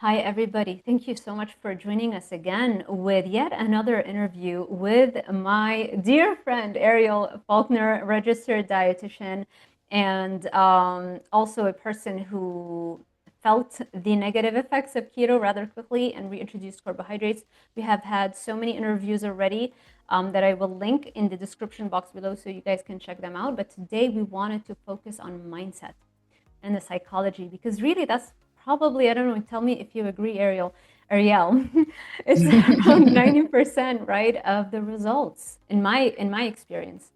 Hi, everybody. Thank you so much for joining us again with yet another interview with my dear friend, Ariel Faulkner, registered dietitian, and also a person who felt the negative effects of keto rather quickly and reintroduced carbohydrates. We have had so many interviews already that I will link in the description box below so you guys can check them out. But today we wanted to focus on mindset and the psychology because really that's probably, I don't know, tell me if you agree, Ariel, it's around 90%, right, of the results in my experience.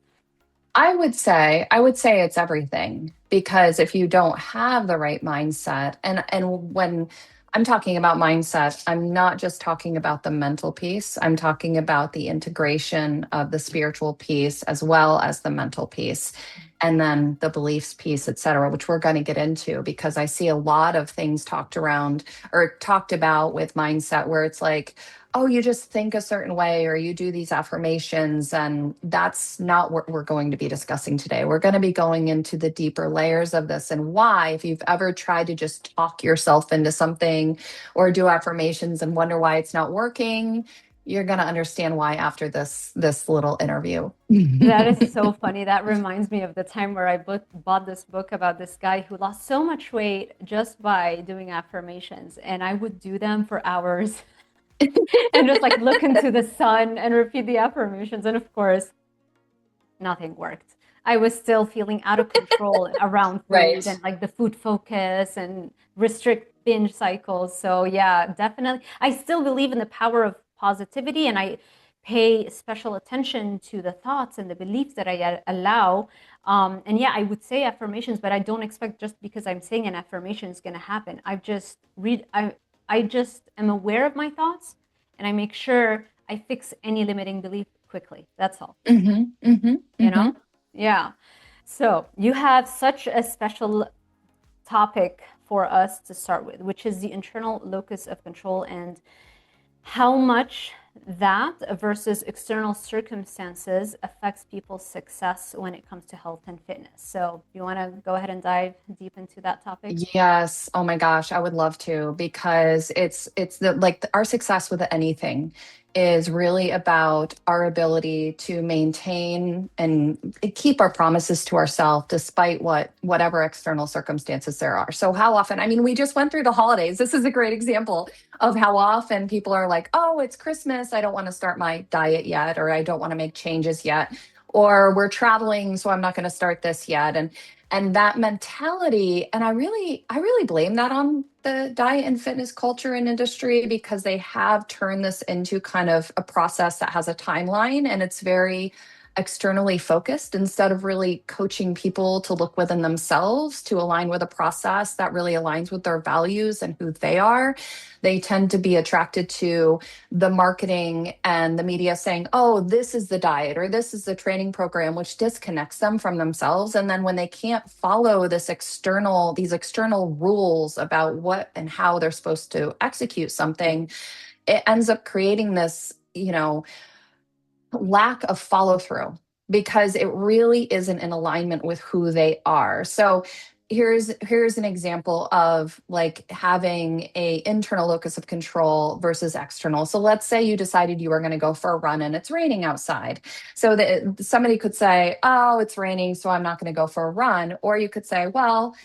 I would say it's everything because if you don't have the right mindset and when I'm talking about mindset, I'm not just talking about the mental piece. I'm talking about the integration of the spiritual piece as well as the mental piece and then the beliefs piece, et cetera, which we're going to get into because I see a lot of things talked around or talked about with mindset where it's like, oh, you just think a certain way or you do these affirmations. And that's not what we're going to be discussing today. We're going to be going into the deeper layers of this and why, if you've ever tried to just talk yourself into something or do affirmations and wonder why it's not working, you're going to understand why after this little interview. That is so funny. That reminds me of the time where I bought this book about this guy who lost so much weight just by doing affirmations, and I would do them for hours and just like look into the sun and repeat the affirmations, and of course nothing worked. I was still feeling out of control around food and Right. like the food focus and restrict binge cycles. So yeah, definitely. I still believe in the power of positivity and I pay special attention to the thoughts and the beliefs that I allow. And yeah, I would say affirmations, but I don't expect just because I'm saying an affirmation is going to happen. I just am aware of my thoughts and I make sure I fix any limiting belief quickly. That's all, Hmm. Hmm. you Hmm. know? Yeah. So you have such a special topic for us to start with, which is the internal locus of control and how much that versus external circumstances affects people's success when it comes to health and fitness. So you want to go ahead and dive deep into that topic? Yes. Oh my gosh, I would love to because it's our success with anything is really about our ability to maintain and keep our promises to ourselves despite whatever external circumstances there are. So how often, I mean, we just went through the holidays. This is a great example of how often people are like, "Oh, it's Christmas. I don't want to start my diet yet," or "I don't want to make changes yet." Or we're traveling, so I'm not going to start this yet. And that mentality, and I really blame that on the diet and fitness culture and industry because they have turned this into kind of a process that has a timeline and it's very externally focused instead of really coaching people to look within themselves to align with a process that really aligns with their values and who they are. They tend to be attracted to the marketing and the media saying, oh, this is the diet or this is the training program, which disconnects them from themselves. And then when they can't follow these external rules about what and how they're supposed to execute something, it ends up creating this, lack of follow through because it really isn't in alignment with who they are. So here's an example of like having a internal locus of control versus external. So let's say you decided you were going to go for a run and it's raining outside. So that somebody could say, "Oh, it's raining, so I'm not going to go for a run." Or you could say, "Well,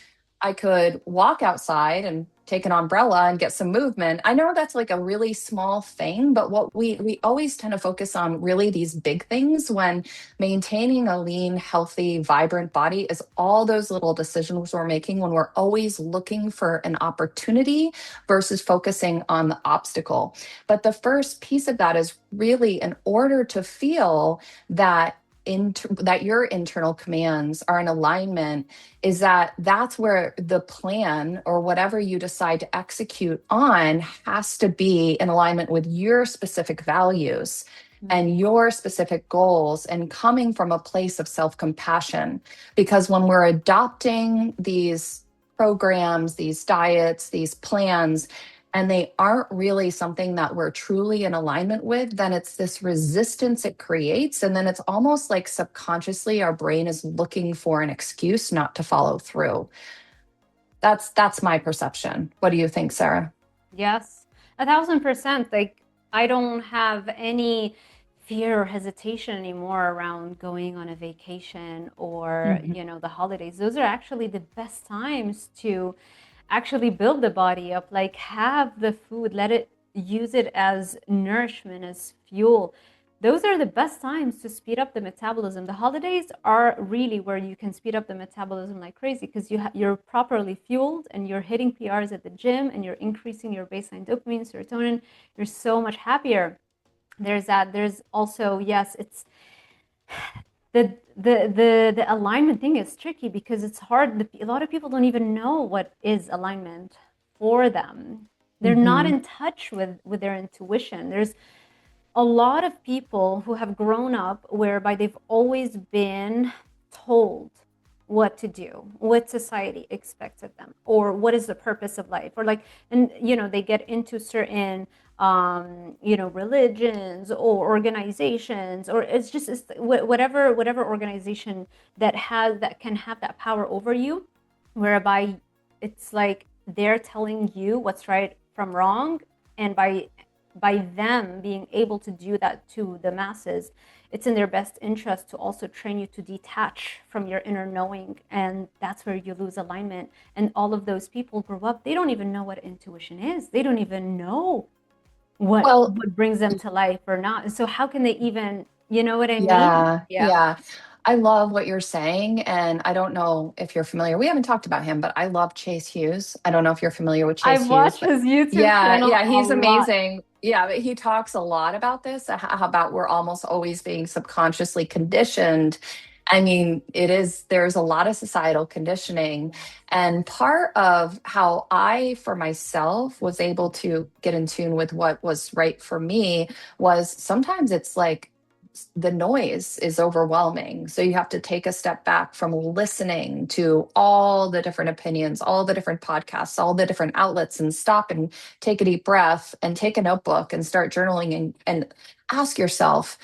I could walk outside and take an umbrella and get some movement." I know that's like a really small thing, but what we always tend to focus on really these big things when maintaining a lean, healthy, vibrant body is all those little decisions we're making when we're always looking for an opportunity versus focusing on the obstacle. But the first piece of that is really in order to feel that that your internal commands are in alignment is that's where the plan or whatever you decide to execute on has to be in alignment with your specific values Mm. and your specific goals and coming from a place of self-compassion, because when we're adopting these programs, these diets, these plans, and they aren't really something that we're truly in alignment with, then it's this resistance it creates. And then it's almost like subconsciously our brain is looking for an excuse not to follow through. That's my perception. What do you think, Sarah? Yes, 1,000%. Like, I don't have any fear or hesitation anymore around going on a vacation or, Mhm. the holidays. Those are actually the best times to actually build the body up. Like, have the food, let it use it as nourishment, as fuel. Those are the best times to speed up the metabolism. The holidays are really where you can speed up the metabolism like crazy because you're properly fueled and you're hitting PRs at the gym and you're increasing your baseline dopamine, serotonin. You're so much happier. There's that. There's also, yes, it's the alignment thing is tricky because it's hard. A lot of people don't even know what is alignment for them. They're not Mhm. in touch with their intuition. There's a lot of people who have grown up whereby they've always been told what to do, what society expects of them, or what is the purpose of life, or like, and they get into certain religions or organizations, or it's whatever organization that can have that power over you, whereby it's like they're telling you what's right from wrong, and by them being able to do that to the masses, it's in their best interest to also train you to detach from your inner knowing. And that's where you lose alignment. And all of those people grow up, they don't even know what intuition is. They don't even know Well, what brings them to life or not. So how can they even, you know what I mean? yeah, Yeah. yeah. I love what you're saying. And I don't know if you're familiar. We haven't talked about him, but I love Chase Hughes. I don't know if you're familiar with Chase I've Hughes, watched but his YouTube yeah, channel yeah, a he's lot. amazing. Yeah, but he talks a lot about this, how about we're almost always being subconsciously conditioned. I mean, there's a lot of societal conditioning. And part of how I, for myself, was able to get in tune with what was right for me was sometimes it's like the noise is overwhelming. So you have to take a step back from listening to all the different opinions, all the different podcasts, all the different outlets, and stop and take a deep breath and take a notebook and start journaling and ask yourself,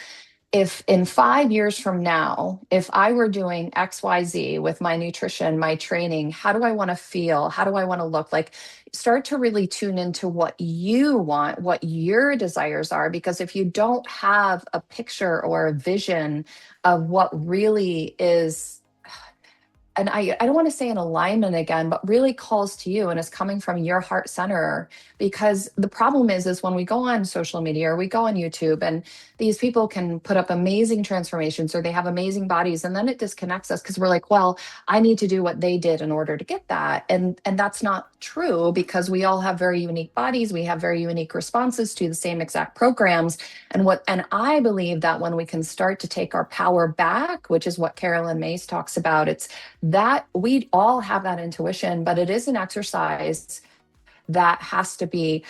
if in 5 years from now, if I were doing XYZ with my nutrition, my training, how do I want to feel? How do I want to look? Like, start to really tune into what you want, what your desires are. Because if you don't have a picture or a vision of what really is, and I don't want to say an alignment again, but really calls to you and is coming from your heart center. Because the problem is when we go on social media or we go on YouTube, and these people can put up amazing transformations or they have amazing bodies, and then it disconnects us because we're like, well, I need to do what they did in order to get that. And that's not true, because we all have very unique bodies, we have very unique responses to the same exact programs. And I believe that when we can start to take our power back, which is what Carolyn Mays talks about, it's that we all have that intuition, but it is an exercise that has to be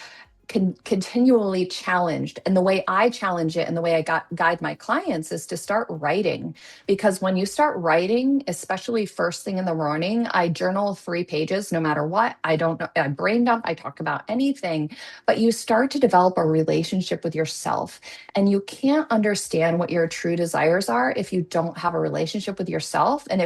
continually challenged. And the way I challenge it and the way guide my clients is to start writing. Because when you start writing, especially first thing in the morning, I journal 3 pages no matter what. I don't know, I brain dump, I talk about anything, but you start to develop a relationship with yourself. And you can't understand what your true desires are if you don't have a relationship with yourself. And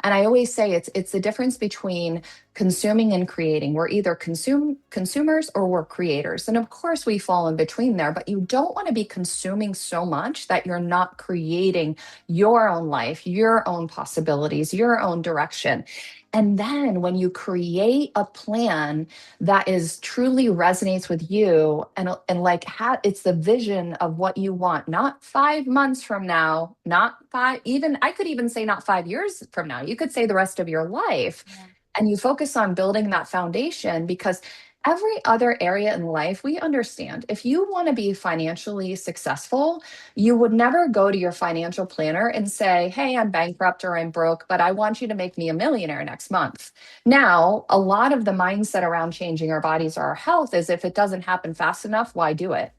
I always say it's the difference between consuming and creating. We're either consumers or we're creators. And of course we fall in between there, but you don't want to be consuming so much that you're not creating your own life, your own possibilities, your own direction. And then when you create a plan that is truly resonates with you, and like it's the vision of what you want, not 5 months from now, not five, even I could even say not 5 years from now. You could say the rest of your life, Yeah. and you focus on building that foundation. Because every other area in life, we understand if you want to be financially successful, you would never go to your financial planner and say, hey, I'm bankrupt or I'm broke, but I want you to make me a millionaire next month. Now, a lot of the mindset around changing our bodies or our health is, if it doesn't happen fast enough, why do it?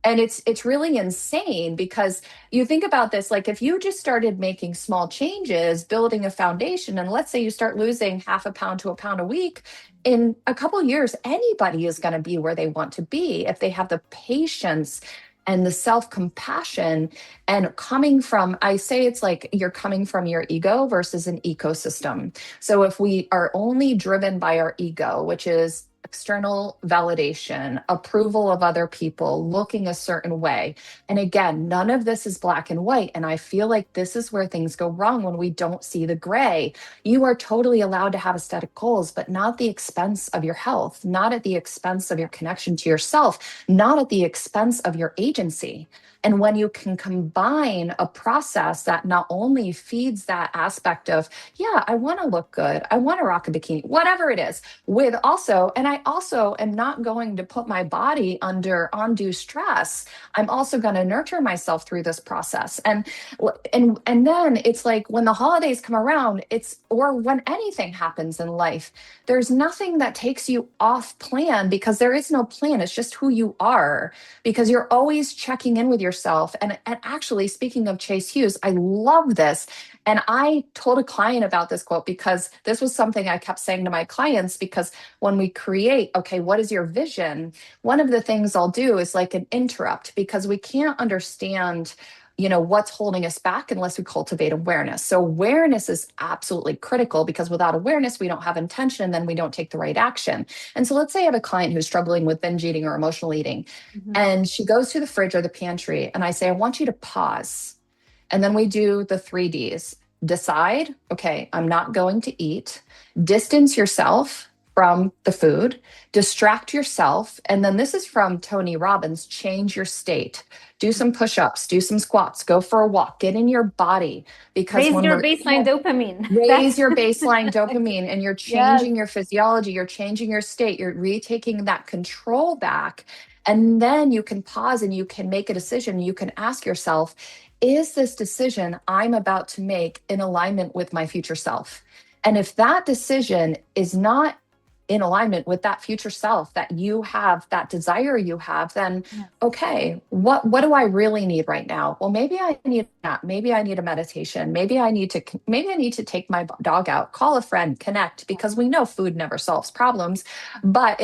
And it's really insane, because you think about this, like if you just started making small changes, building a foundation, and let's say you start losing half a pound to a pound a week, in a couple of years anybody is going to be where they want to be if they have the patience and the self-compassion. And coming from, I say, it's like you're coming from your ego versus an ecosystem. So if we are only driven by our ego, which is external validation, approval of other people, looking a certain way. And again, none of this is black and white. And I feel like this is where things go wrong when we don't see the gray. You are totally allowed to have aesthetic goals, but not at the expense of your health, not at the expense of your connection to yourself, not at the expense of your agency. And when you can combine a process that not only feeds that aspect of, yeah, I want to look good, I want to rock a bikini, whatever it is, with also, and I also am not going to put my body under undue stress. I'm also going to nurture myself through this process. And then it's like when the holidays come around, it's or when anything happens in life, there's nothing that takes you off plan because there is no plan. It's just who you are because you're always checking in with yourself. And actually, speaking of Chase Hughes, I love this. And I told a client about this quote because this was something I kept saying to my clients. Because when we create, okay, what is your vision? One of the things I'll do is like an interrupt because we can't understand what's holding us back unless we cultivate awareness. So awareness is absolutely critical because without awareness we don't have intention and then we don't take the right action. And so let's say I have a client who's struggling with binge eating or emotional eating, and she goes to the fridge or the pantry and I say, I want you to pause. And then we do the 3Ds. Decide, okay, I'm not going to eat. Distance yourself from the food, distract yourself. And then this is from Tony Robbins, change your state. Do some push-ups, do some squats, go for a walk, get in your body. Because Raise when your we're baseline dopamine. raise That's your baseline dopamine and you're yes. changing your physiology, you're changing your state, you're retaking that control back. And then you can pause and you can make a decision. You can ask yourself, is this decision I'm about to make in alignment with my future self? And if that decision is not in alignment with that future self that you have, that desire you have, then okay, what do I really need right now? Well, maybe I need a nap, maybe I need a meditation, maybe I need to take my dog out, call a friend, connect, because we know food never solves problems, but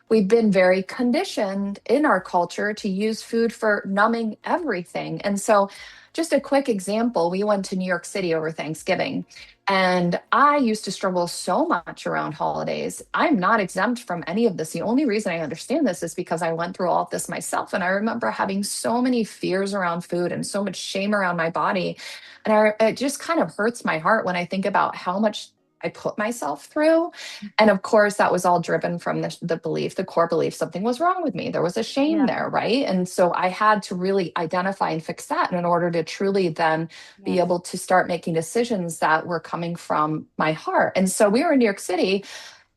we've been very conditioned in our culture to use food for numbing everything. And so just a quick example, we went to New York City over Thanksgiving. And I used to struggle so much around holidays. I'm not exempt from any of this. The only reason I understand this is because I went through all of this myself. And I remember having so many fears around food and so much shame around my body. And it just kind of hurts my heart when I think about how much I put myself through. And of course, that was all driven from the belief, the core belief, something was wrong with me. There was a shame Yeah. there, right? And so I had to really identify and fix that in order to truly then be Yes. able to start making decisions that were coming from my heart. And so we were in New York City,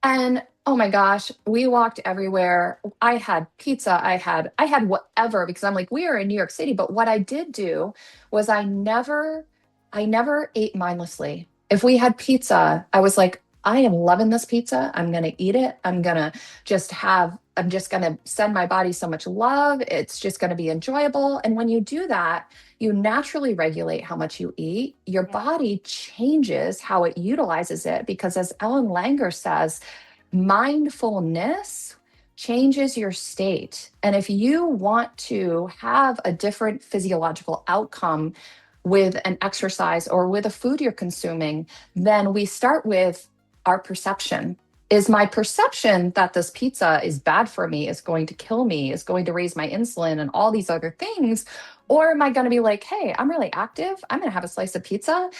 and oh my gosh, we walked everywhere. I had pizza, I had whatever, because I'm like, we are in New York City. But what I did do was I never ate mindlessly. If we had pizza, I was like, I am loving this pizza. I'm going to eat it. I'm just going to send my body so much love. It's just going to be enjoyable. And when you do that, you naturally regulate how much you eat. Your body changes how it utilizes it because, as Ellen Langer says, mindfulness changes your state. And if you want to have a different physiological outcome with an exercise or with a food you're consuming, then we start with our perception. Is my perception that this pizza is bad for me, is going to kill me, is going to raise my insulin and all these other things? Or am I going to be like, hey, I'm really active. I'm going to have a slice of pizza.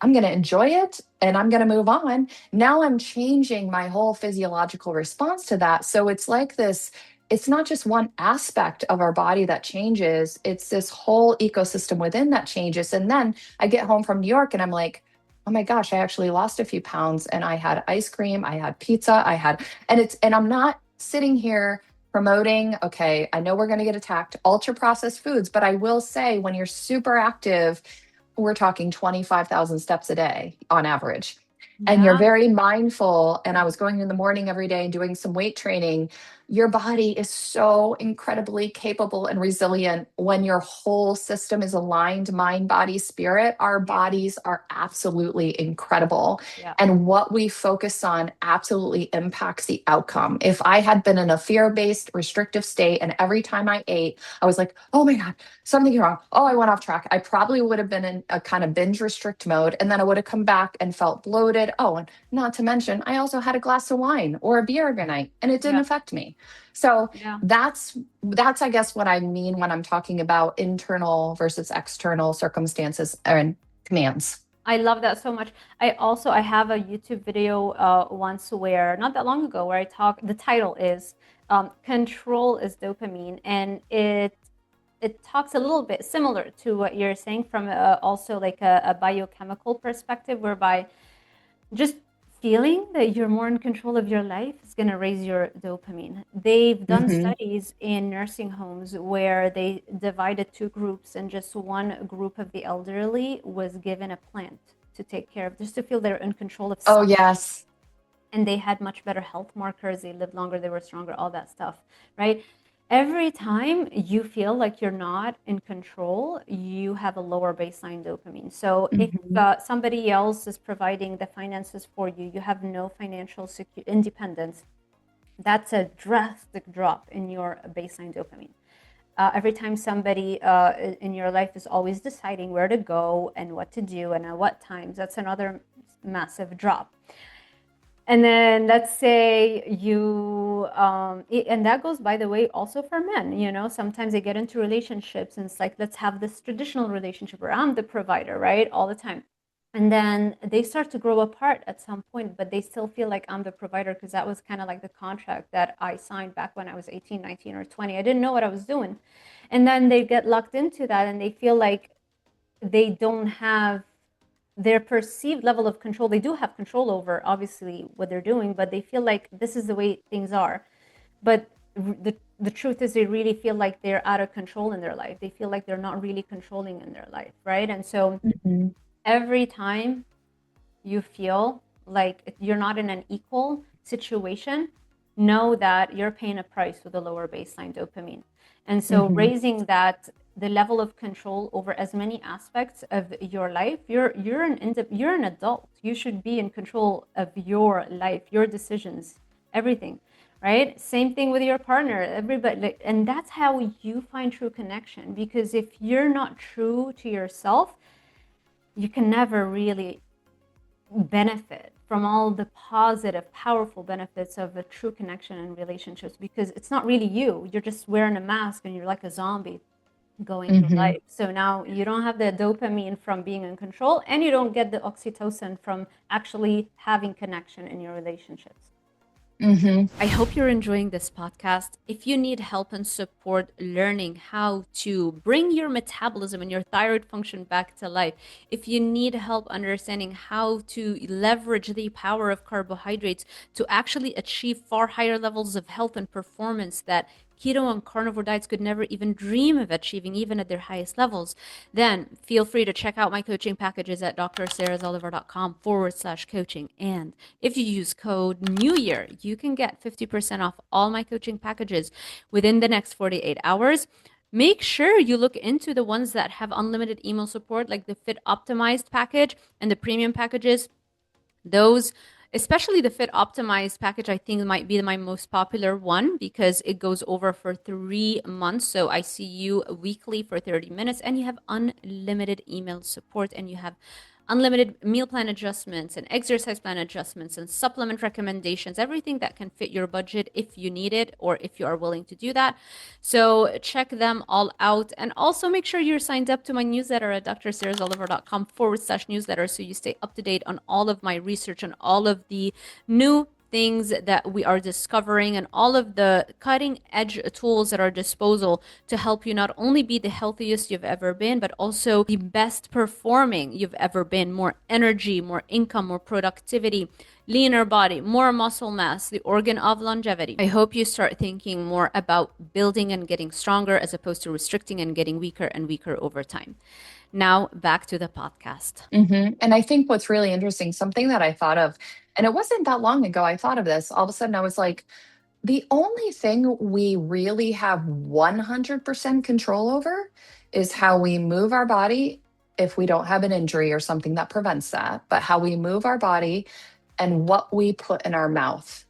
I'm going to enjoy it and I'm going to move on. Now I'm changing my whole physiological response to that. So it's like this, it's not just one aspect of our body that changes, it's this whole ecosystem within that changes. And then I get home from New York and I'm like, oh my gosh, I actually lost a few pounds and I had ice cream, I had pizza, and I'm not sitting here promoting, okay, I know we're going to get attacked, ultra processed foods, but I will say when you're super active, we're talking 25,000 steps a day on average. And you're Yeah. very mindful. And I was going in the morning every day and doing some weight training. your body is so incredibly capable and resilient when your whole system is aligned, mind, body, spirit. Our Yeah. bodies are absolutely incredible. Yeah. And what we focus on absolutely impacts the outcome. If I had been in a fear based, restrictive state, and every time I ate, I was like, oh my God, something's wrong. Oh, I went off track. I probably would have been in a kind of binge restrict mode. And then I would have come back and felt bloated. Oh, and not to mention, I also had a glass of wine or a beer every night, and it didn't Yeah. affect me. So Yeah. that's I guess what I mean when I'm talking about internal versus external circumstances and commands. I love that so much. I have a YouTube video once where not that long ago where I talk. The title is "Control is Dopamine," and it talks a little bit similar to what you're saying from also like a biochemical perspective, whereby just feeling that you're more in control of your life is going to raise your dopamine. They've done Hmm. studies in nursing homes where they divided two groups, and just one group of the elderly was given a plant to take care of, just to feel they're in control of Oh, something. yes. And they had much better health markers. They lived longer, they were stronger, all that stuff, right? Every time you feel like you're not in control, you have a lower baseline dopamine. So if Hmm. somebody else is providing the finances for you, you have no financial independence. That's a drastic drop in your baseline dopamine. Every time somebody in your life is always deciding where to go and what to do and at what times, that's another massive drop. And then let's say you, and that goes, by the way, also for men. Sometimes they get into relationships and it's like, let's have this traditional relationship where I'm the provider, right? All the time. And then they start to grow apart at some point, but they still feel like I'm the provider because that was kind of like the contract that I signed back when I was 18, 19, or 20. I didn't know what I was doing. And then they get locked into that and they feel like they don't have their perceived level of control. They do have control over obviously what they're doing, but they feel like this is the way things are. But the truth is they really feel like they're out of control in their life. They feel like they're not really controlling in their life, right? And so Hmm. every time you feel like you're not in an equal situation, know that you're paying a price with a lower baseline dopamine. And so Hmm. raising that the level of control over as many aspects of your life, you're an adult. You should be in control of your life, your decisions, everything. Right? Same thing with your partner, everybody. And that's how you find true connection. Because if you're not true to yourself, you can never really benefit from all the positive, powerful benefits of a true connection and relationships, because it's not really you. You're just wearing a mask and you're like a zombie going through Hmm. life. So now you don't have the dopamine from being in control, and you don't get the oxytocin from actually having connection in your relationships. Hmm. I hope you're enjoying this podcast. If you need help and support learning how to bring your metabolism and your thyroid function back to life, if you need help understanding how to leverage the power of carbohydrates to actually achieve far higher levels of health and performance that keto and carnivore diets could never even dream of achieving, even at their highest levels, then feel free to check out my coaching packages at drsarahzoliver.com/coaching. And if you use code New Year, you can get 50% off all my coaching packages within the next 48 hours. Make sure you look into the ones that have unlimited email support, like the Fit Optimized package and the premium packages. Those, especially the Fit Optimized package, I think might be my most popular one because it goes over for 3 months. So I see you weekly for 30 minutes and you have unlimited email support, and you have unlimited meal plan adjustments and exercise plan adjustments and supplement recommendations, everything that can fit your budget if you need it or if you are willing to do that. So check them all out. And also make sure you're signed up to my newsletter at drsarahzoliver.com/newsletter so you stay up to date on all of my research and all of the new things that we are discovering and all of the cutting edge tools at our disposal to help you not only be the healthiest you've ever been, but also the best performing you've ever been. More energy, more income, more productivity, leaner body, more muscle mass, the organ of longevity. I hope you start thinking more about building and getting stronger as opposed to restricting and getting weaker and weaker over time. Now, back to the podcast. And I think what's really interesting, something that I thought of, and it wasn't that long ago, I thought of this. All of a sudden, I was like, The only thing we really have 100% control over is how we move our body if we don't have an injury or something that prevents that, but how we move our body and what we put in our mouth.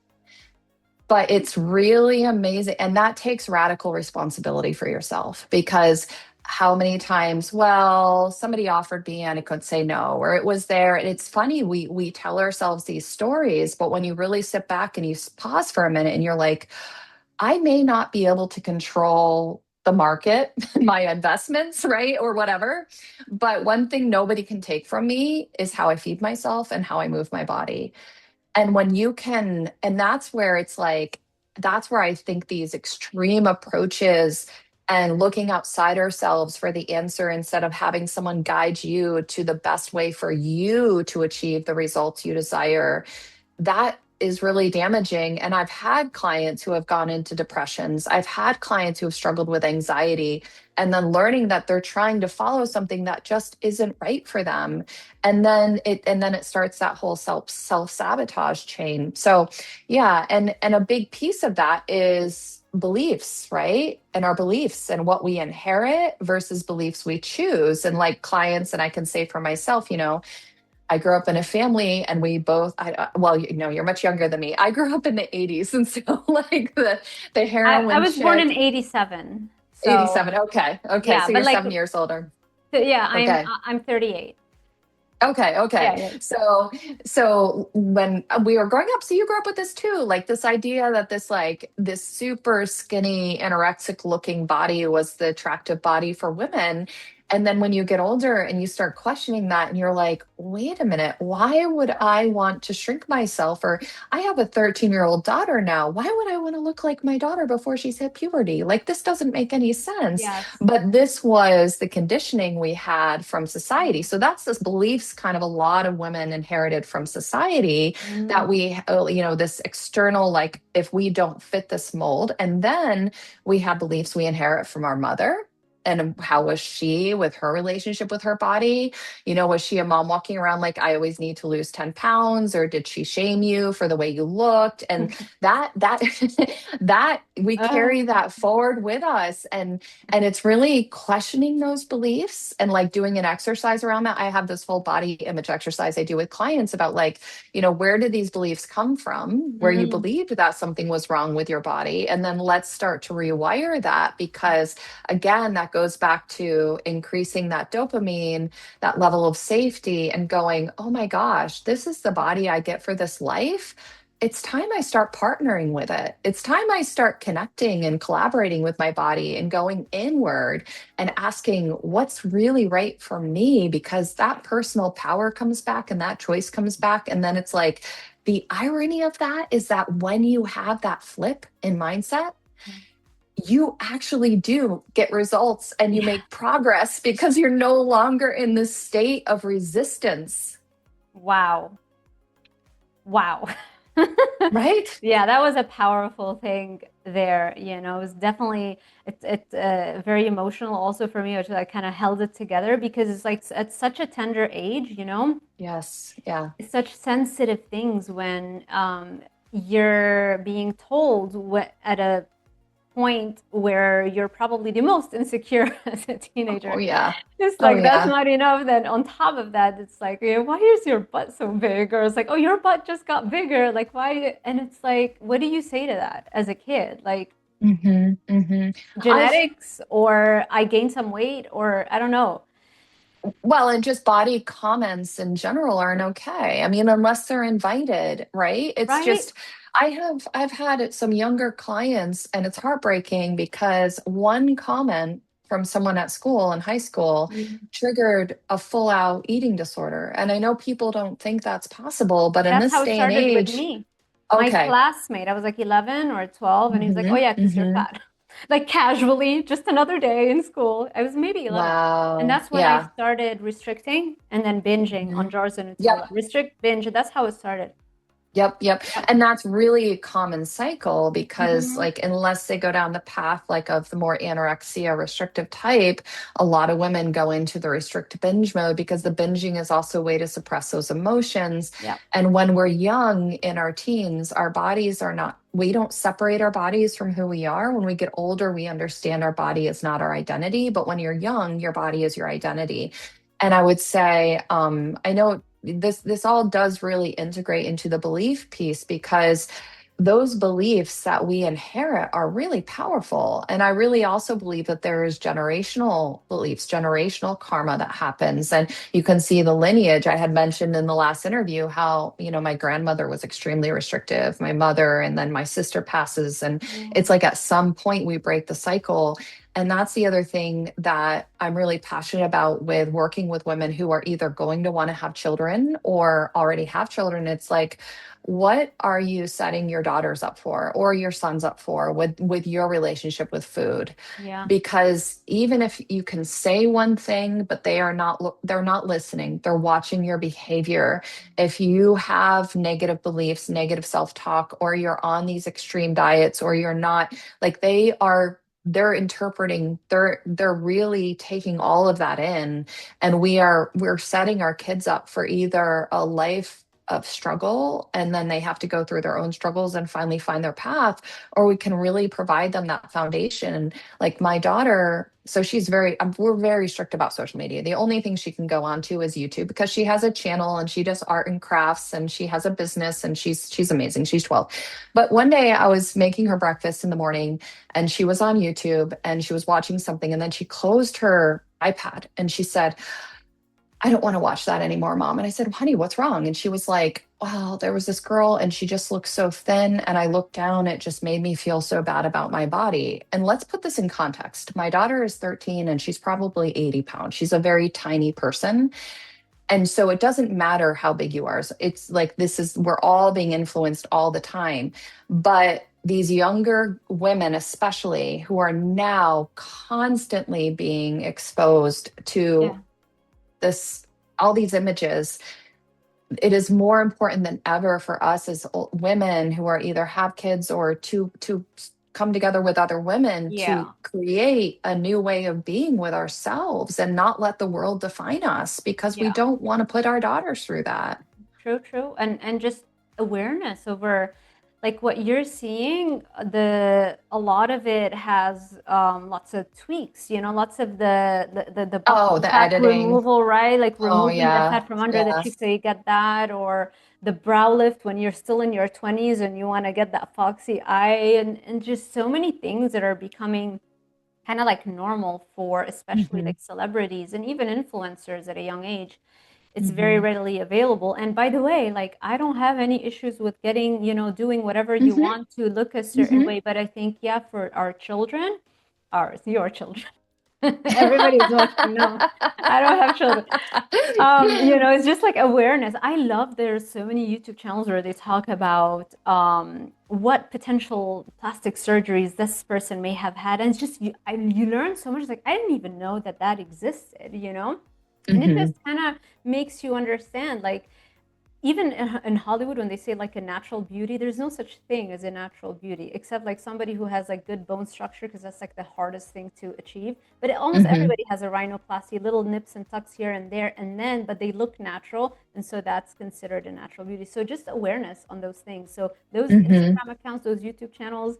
But it's really amazing. And that takes radical responsibility for yourself because how many times, well, somebody offered me and I could say no, or it was there. And it's funny, we tell ourselves these stories, but when you really sit back and you pause for a minute and you're like, I may not be able to control the market, my investments, right? Or whatever. But one thing nobody can take from me is how I feed myself and how I move my body. And when you can, and that's where it's like, that's where I think these extreme approaches and looking outside ourselves for the answer instead of having someone guide you to the best way for you to achieve the results you desire, that is really damaging. And I've had clients who have gone into depressions. I've had clients who have struggled with anxiety and then learning that they're trying to follow something that just isn't right for them. And then it starts that whole self-sabotage chain. So yeah, and a big piece of that is beliefs, right? And our beliefs and what we inherit versus beliefs we choose. And like clients, and I can say for myself, I grew up in a family and we both, well, you're much younger than me. I grew up in the 80s. And so like the I heroin was born in chick, 87. So 87. Okay. Okay. yeah, So but you're like 7 years older. yeah, Okay. I'm 38. Okay, okay. Yeah, yeah. So when we were growing up, so you grew up with this too, like this idea that this super skinny anorexic looking body was the attractive body for women. And then when you get older and you start questioning that and you're like, wait a minute, why would I want to shrink myself? Or I have a 13-year-old daughter now. Why would I want to look like my daughter before she's hit puberty? Like this doesn't make any sense. Yes. But this was the conditioning we had from society. So that's this beliefs kind of a lot of women inherited from society that Mm. this external, like if we don't fit this mold. And then we have beliefs we inherit from our mother. And how was she with her relationship with her body? Was she a mom walking around like, I always need to lose 10 pounds? Or did she shame you for the way you looked? And that that we Uh, carry that forward with us. And it's really questioning those beliefs and like doing an exercise around that. I have this full body image exercise I do with clients about like, where did these beliefs come from? Where you mm. believed that something was wrong with your body. And then let's start to rewire that because, again, that goes back to increasing that dopamine, that level of safety, and going, oh my gosh, this is the body I get for this life. It's time I start partnering with it. It's time I start connecting and collaborating with my body and going inward and asking what's really right for me because that personal power comes back and that choice comes back. And then it's like the irony of that is that when you have that flip in mindset, you actually do get results and you Yeah. make progress because you're no longer in this state of resistance, Wow. Wow. right? Yeah, that was a powerful thing there. It was definitely it's very emotional also for me, which I kind of held it together because it's like at such a tender age. Yes. Yeah. It's such sensitive things when you're being told at a point where you're probably the most insecure as a Oh, teenager. yeah. It's Oh, like that's yeah. not enough. Then on top of that, it's like, yeah, why is your butt so big? Or it's like, oh, your butt just got bigger. Like, why? And it's like, what do you say to that as a kid? Like I've genetics, or I gained some weight, or I don't know. Well, and just body comments in general aren't okay. I mean, unless they're invited, right? It's Right? just I've had some younger clients and it's heartbreaking because one comment from someone at school in high school Mhm. triggered a full out eating disorder. And I know people don't think that's possible, but in That's this how it day and started with age, me. My okay. classmate, I was like 11 or 12, and he was like, oh, Hmm. yeah, because you're Hmm. fat. Like casually, just another day in school. I was maybe 11. And Wow. that's when I Yeah. started restricting and then binging Hmm. on jars and Yep. Nutella. Restrict, binge. That's how it started. Yep, yep. Yep. And that's really a common cycle because Hmm. like unless they go down the path like of the more anorexia restrictive type, a lot of women go into the restrict binge mode because the binging is also a way to suppress those emotions. Yep. And when we're young in our teens, our bodies are not, we don't separate our bodies from who we are. When we get older, we understand our body is not our identity, but when you're young, your body is your identity. And I would say, I know this all does really integrate into the belief piece because those beliefs that we inherit are really powerful. And I really also believe that there is generational beliefs, generational karma that happens. And you can see the lineage. I had mentioned in the last interview how, my grandmother was extremely restrictive, my mother, and then my sister passes. And Yeah. it's like at some point we break the cycle. And that's the other thing that I'm really passionate about with working with women who are either going to want to have children or already have children. It's like, what are you setting your daughters up for or your sons up for with your relationship with food? Yeah. Because even if you can say one thing but they're not listening, they're watching your behavior. If you have negative beliefs, negative self-talk, or you're on these extreme diets, or you're not, like, they're interpreting, they're really taking all of that in, and we're setting our kids up for either a life of struggle and then they have to go through their own struggles and finally find their path, or we can really provide them that foundation. Like my daughter, so we're very strict about social media. The only thing she can go on to is YouTube because she has a channel and she does art and crafts and she has a business and she's amazing. She's 12. But one day I was making her breakfast in the morning and she was on YouTube and she was watching something and then she closed her iPad and she said, "I don't want to watch that anymore, Mom." And I said, "Honey, what's wrong?" And she was like, "Well, there was this girl and she just looked so thin. And I looked down, it just made me feel so bad about my body." And let's put this in context. My daughter is 13 and she's probably 80 pounds. She's a very tiny person. And so it doesn't matter how big you are. It's like we're all being influenced all the time. But these younger women, especially, who are now constantly being exposed to Yeah. this, all these images, it is more important than ever for us as women who are either have kids or to come together with other women to Yeah. create a new way of being with ourselves and not let the world define us because we Yeah. don't want to put our daughters through that. True, true. And just awareness over like what you're seeing, the a lot of it has lots of tweaks, lots of the Oh, body the fat editing. removal, right? Like Oh removing the yeah. fat from under the cheek Yes. so you get that, or the brow lift when you're still in your 20s and you want to get that foxy eye, and just so many things that are becoming kind of like normal for especially Hmm. like celebrities and even influencers at a young age. It's very Hmm. readily available. And by the way, like I don't have any issues with getting, doing whatever you Hmm. want to look a certain Hmm. way. But I think, yeah, for our children, ours, your children, everybody's watching. No, I don't have children. It's just like awareness. I love there's so many YouTube channels where they talk about what potential plastic surgeries this person may have had, and it's just you learn so much. It's like I didn't even know that that existed. And it Hmm. just kind of makes you understand, like, even in Hollywood, when they say like a natural beauty, there's no such thing as a natural beauty, except like somebody who has like good bone structure, because that's like the hardest thing to achieve. But almost Hmm. everybody has a rhinoplasty, little nips and tucks here and there, but they look natural, and so that's considered a natural beauty. So just awareness on those things. So those Hmm. Instagram accounts, those YouTube channels,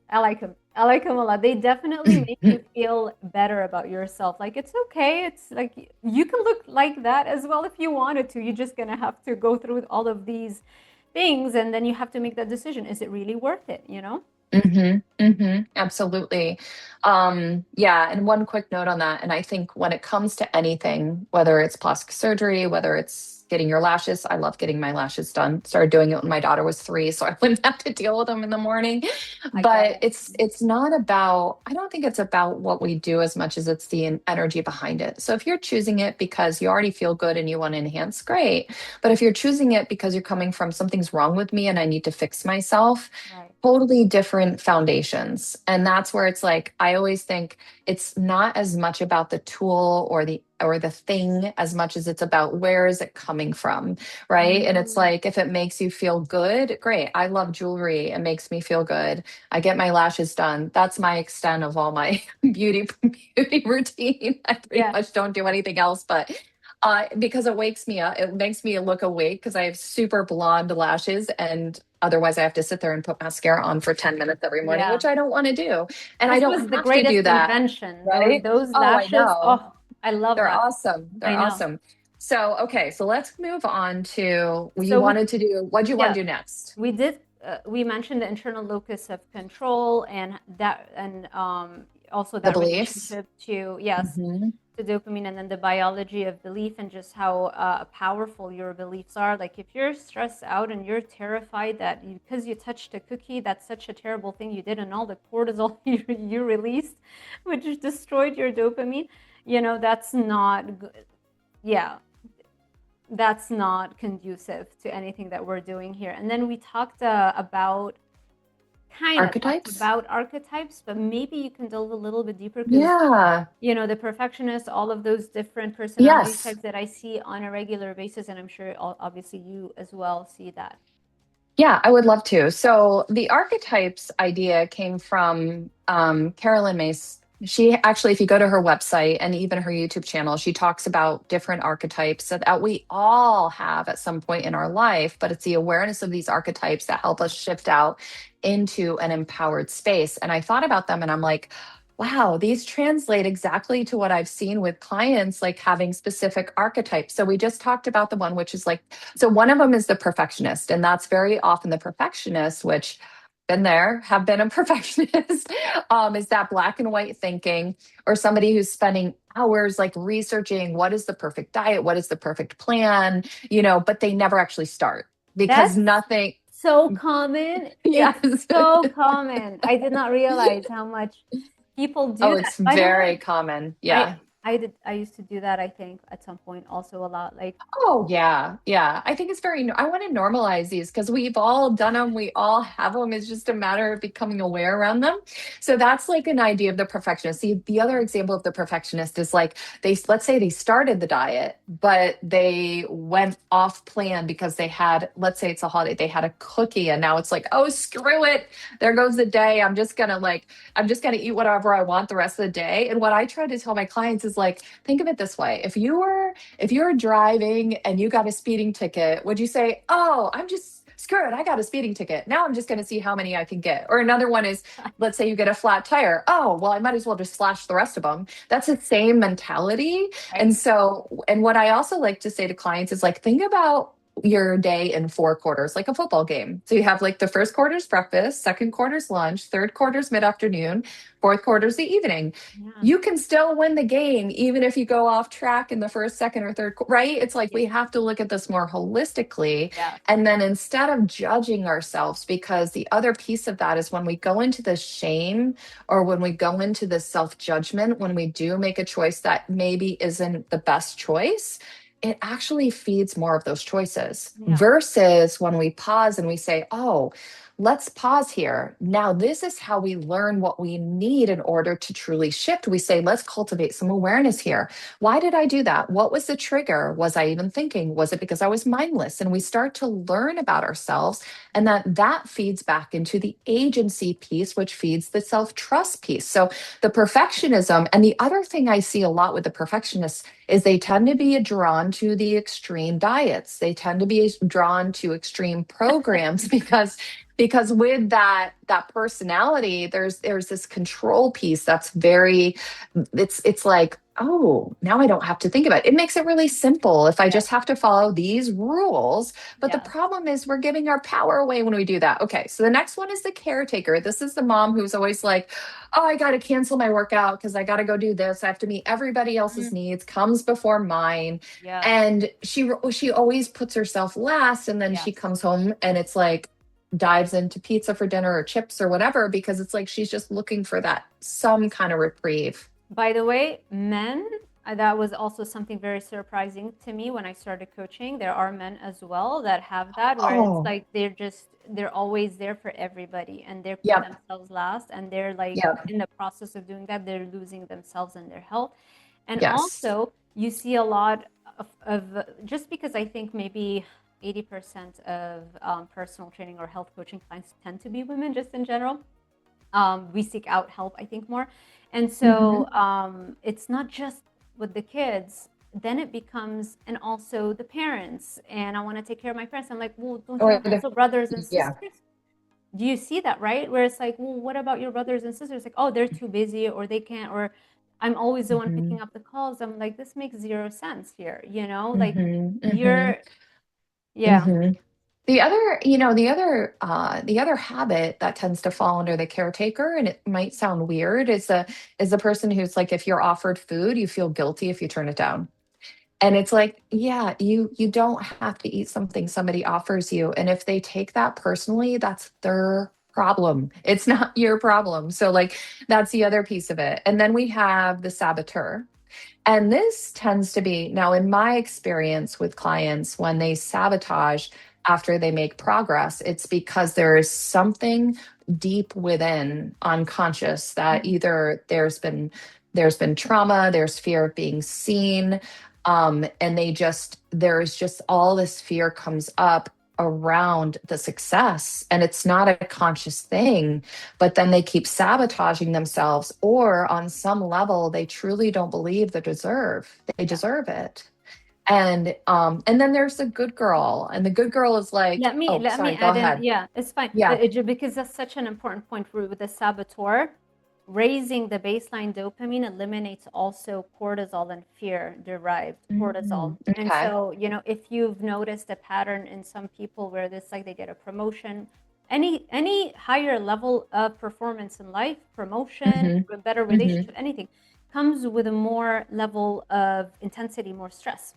I like them. I like them a lot. They definitely make you feel better about yourself. Like it's okay. It's like you can look like that as well if you wanted to. You're just gonna have to go through all of these things, and then you have to make that decision. Is it really worth it? Hmm. Hmm. Absolutely. Yeah. And one quick note on that. And I think when it comes to anything, whether it's plastic surgery, whether it's getting your lashes, I love getting my lashes done. Started doing it when my daughter was 3, so I wouldn't have to deal with them in the morning. I get But it. it's not about, I don't think it's about what we do as much as it's the energy behind it. So if you're choosing it because you already feel good and you want to enhance, great. But if you're choosing it because you're coming from something's wrong with me and I need to fix myself, Right. totally different foundations. And that's where it's like, I always think it's not as much about the tool or or the thing as much as it's about where is it coming from, right? And it's Mm, like if it makes you feel good, great. I love jewelry. It makes me feel good. I get my lashes done. That's my extent of all my beauty routine. I pretty yeah. much don't do anything else, but because it wakes me up, it makes me look awake because I have super blonde lashes, and otherwise I have to sit there and put mascara on for 10 minutes every morning, Yeah. which I don't want to do. And I This don't was the have to do greatest that, invention. right? Those Oh, I lashes. know. Oh, I love They're that. awesome. I They're know. awesome. So, okay, so let's move on to you So we, wanted to do what do you want yeah, to do next? we did. We mentioned the internal locus of control and that, and also The that beliefs. relationship to, yes, Hmm. to dopamine, and then the biology of belief and just how powerful your beliefs are. Like if you're stressed out and you're terrified that because you touched a cookie, that's such a terrible thing you did, and all the cortisol you released, which destroyed your dopamine. That's not good. Yeah, that's not conducive to anything that we're doing here. And then we talked about kind of talked Archetypes? about archetypes, but maybe you can delve a little bit deeper because Yeah. the perfectionist, all of those different personality Yes. types that I see on a regular basis, and I'm sure obviously you as well see that. Yeah, I would love to. So the archetypes idea came from Carolyn Mace. She actually, if you go to her website and even her YouTube channel, she talks about different archetypes that we all have at some point in our life, but it's the awareness of these archetypes that help us shift out into an empowered space. And I thought about them and I'm like, wow, these translate exactly to what I've seen with clients, like having specific archetypes. So we just talked about the one, which is like, so one of them is the perfectionist, and that's very often the perfectionist, which been there, have been a perfectionist, is that black and white thinking, or somebody who's spending hours like researching what is the perfect diet, what is the perfect plan, but they never actually start because That's nothing. so common. It's Yes. so common. I did not realize how much people Oh, do that. it's By the very way, common. I Yeah. I used to do that, I think, at some point also a lot. Like, Oh, yeah. Yeah. I think it's I want to normalize these because we've all done them. We all have them. It's just a matter of becoming aware around them. So that's like an idea of the perfectionist. See, the other example of the perfectionist is like let's say they started the diet, but they went off plan because they had, let's say it's a holiday, they had a cookie and now it's like, oh, screw it. There goes the day. I'm just going to eat whatever I want the rest of the day. And what I try to tell my clients is like, think of it this way. If you're driving and you got a speeding ticket, would you say, "Oh, I'm just screw it, I got a speeding ticket. Now I'm just going to see how many I can get." Or another one is, let's say you get a flat tire. "Oh, well, I might as well just slash the rest of them." That's the same mentality. right? And what I also like to say to clients is like, think about your day in four quarters, like a football game. So you have like the first quarter's breakfast, second quarter's lunch, third quarter's mid afternoon, fourth quarter's the evening. Yeah. You can still win the game even if you go off track in the first, second, or third, right? It's like Yeah. we have to look at this more holistically. Yeah. And then instead of judging ourselves, because the other piece of that is when we go into the shame or when we go into the self judgment, when we do make a choice that maybe isn't the best choice, it actually feeds more of those choices Yeah. versus when we pause and we say, oh, let's pause here. Now, this is how we learn what we need in order to truly shift. We say, let's cultivate some awareness here. Why did I do that? What was the trigger? Was I even thinking? Was it because I was mindless? And we start to learn about ourselves. And that feeds back into the agency piece, which feeds the self trust piece. So the perfectionism, and the other thing I see a lot with the perfectionists is they tend to be drawn to the extreme diets. They tend to be drawn to extreme programs because with that personality there's this control piece that's very, it's like, oh, now I don't have to think about it. It makes it really simple if I Yeah. just have to follow these rules. But the Yeah. problem is we're giving our power away when we do that. Okay, so the next one is the caretaker. This is the mom who's always like, oh, I got to cancel my workout because I got to go do this. I have to meet everybody else's Mm, needs, comes before mine. yes. And she always puts herself last, and then she Yes. comes home and it's like dives into pizza for dinner or chips or whatever because it's like she's just looking for that some kind of reprieve. By the way, men, that was also something very surprising to me when I started coaching. There are men as well that have that, where it's Oh, like they're always there for everybody and they put yep, themselves last, and they're like yep. in the process of doing that, they're losing themselves and their health. And Yes. also, you see a lot of just because I think maybe 80% of personal training or health coaching clients tend to be women, just in general. We seek out help, I think, more. And so Hmm. it's not just with the kids, then it becomes, and also the parents. And I want to take care of my parents. I'm like, well, don't you Or have also brothers and yeah. sisters? Do you see that, right? Where it's like, well, what about your brothers and sisters? Like, oh, they're too busy or they can't, or I'm always the one Hmm. picking up the calls. I'm like, this makes zero sense here, you know? Like, Hmm. Hmm. you're, yeah, Hmm. The other, the other habit that tends to fall under the caretaker, and it might sound weird, is the person who's like, if you're offered food, you feel guilty if you turn it down. And it's like, yeah, you don't have to eat something somebody offers you. And if they take that personally, that's their problem. It's not your problem. So like that's the other piece of it. And then we have the saboteur. And this tends to be, now, in my experience with clients, when they sabotage after they make progress, it's because there is something deep within unconscious that mhm, either there's been trauma, there's fear of being seen, and there's just all this fear comes up around the success, and it's not a conscious thing, but then they keep sabotaging themselves, or on some level they truly don't believe they yeah. deserve it. And then there's the good girl, and the good girl is like, oh, Let me sorry, go add in, ahead. yeah, it's fine. Yeah. Because that's such an important point with the saboteur. Raising the baseline dopamine eliminates also cortisol and fear derived cortisol. And Okay. so, you know, if you've noticed a pattern in some people where this like they get a promotion, any higher level of performance in life, promotion, Hmm. a better Hmm. relationship, anything comes with a more level of intensity, more stress.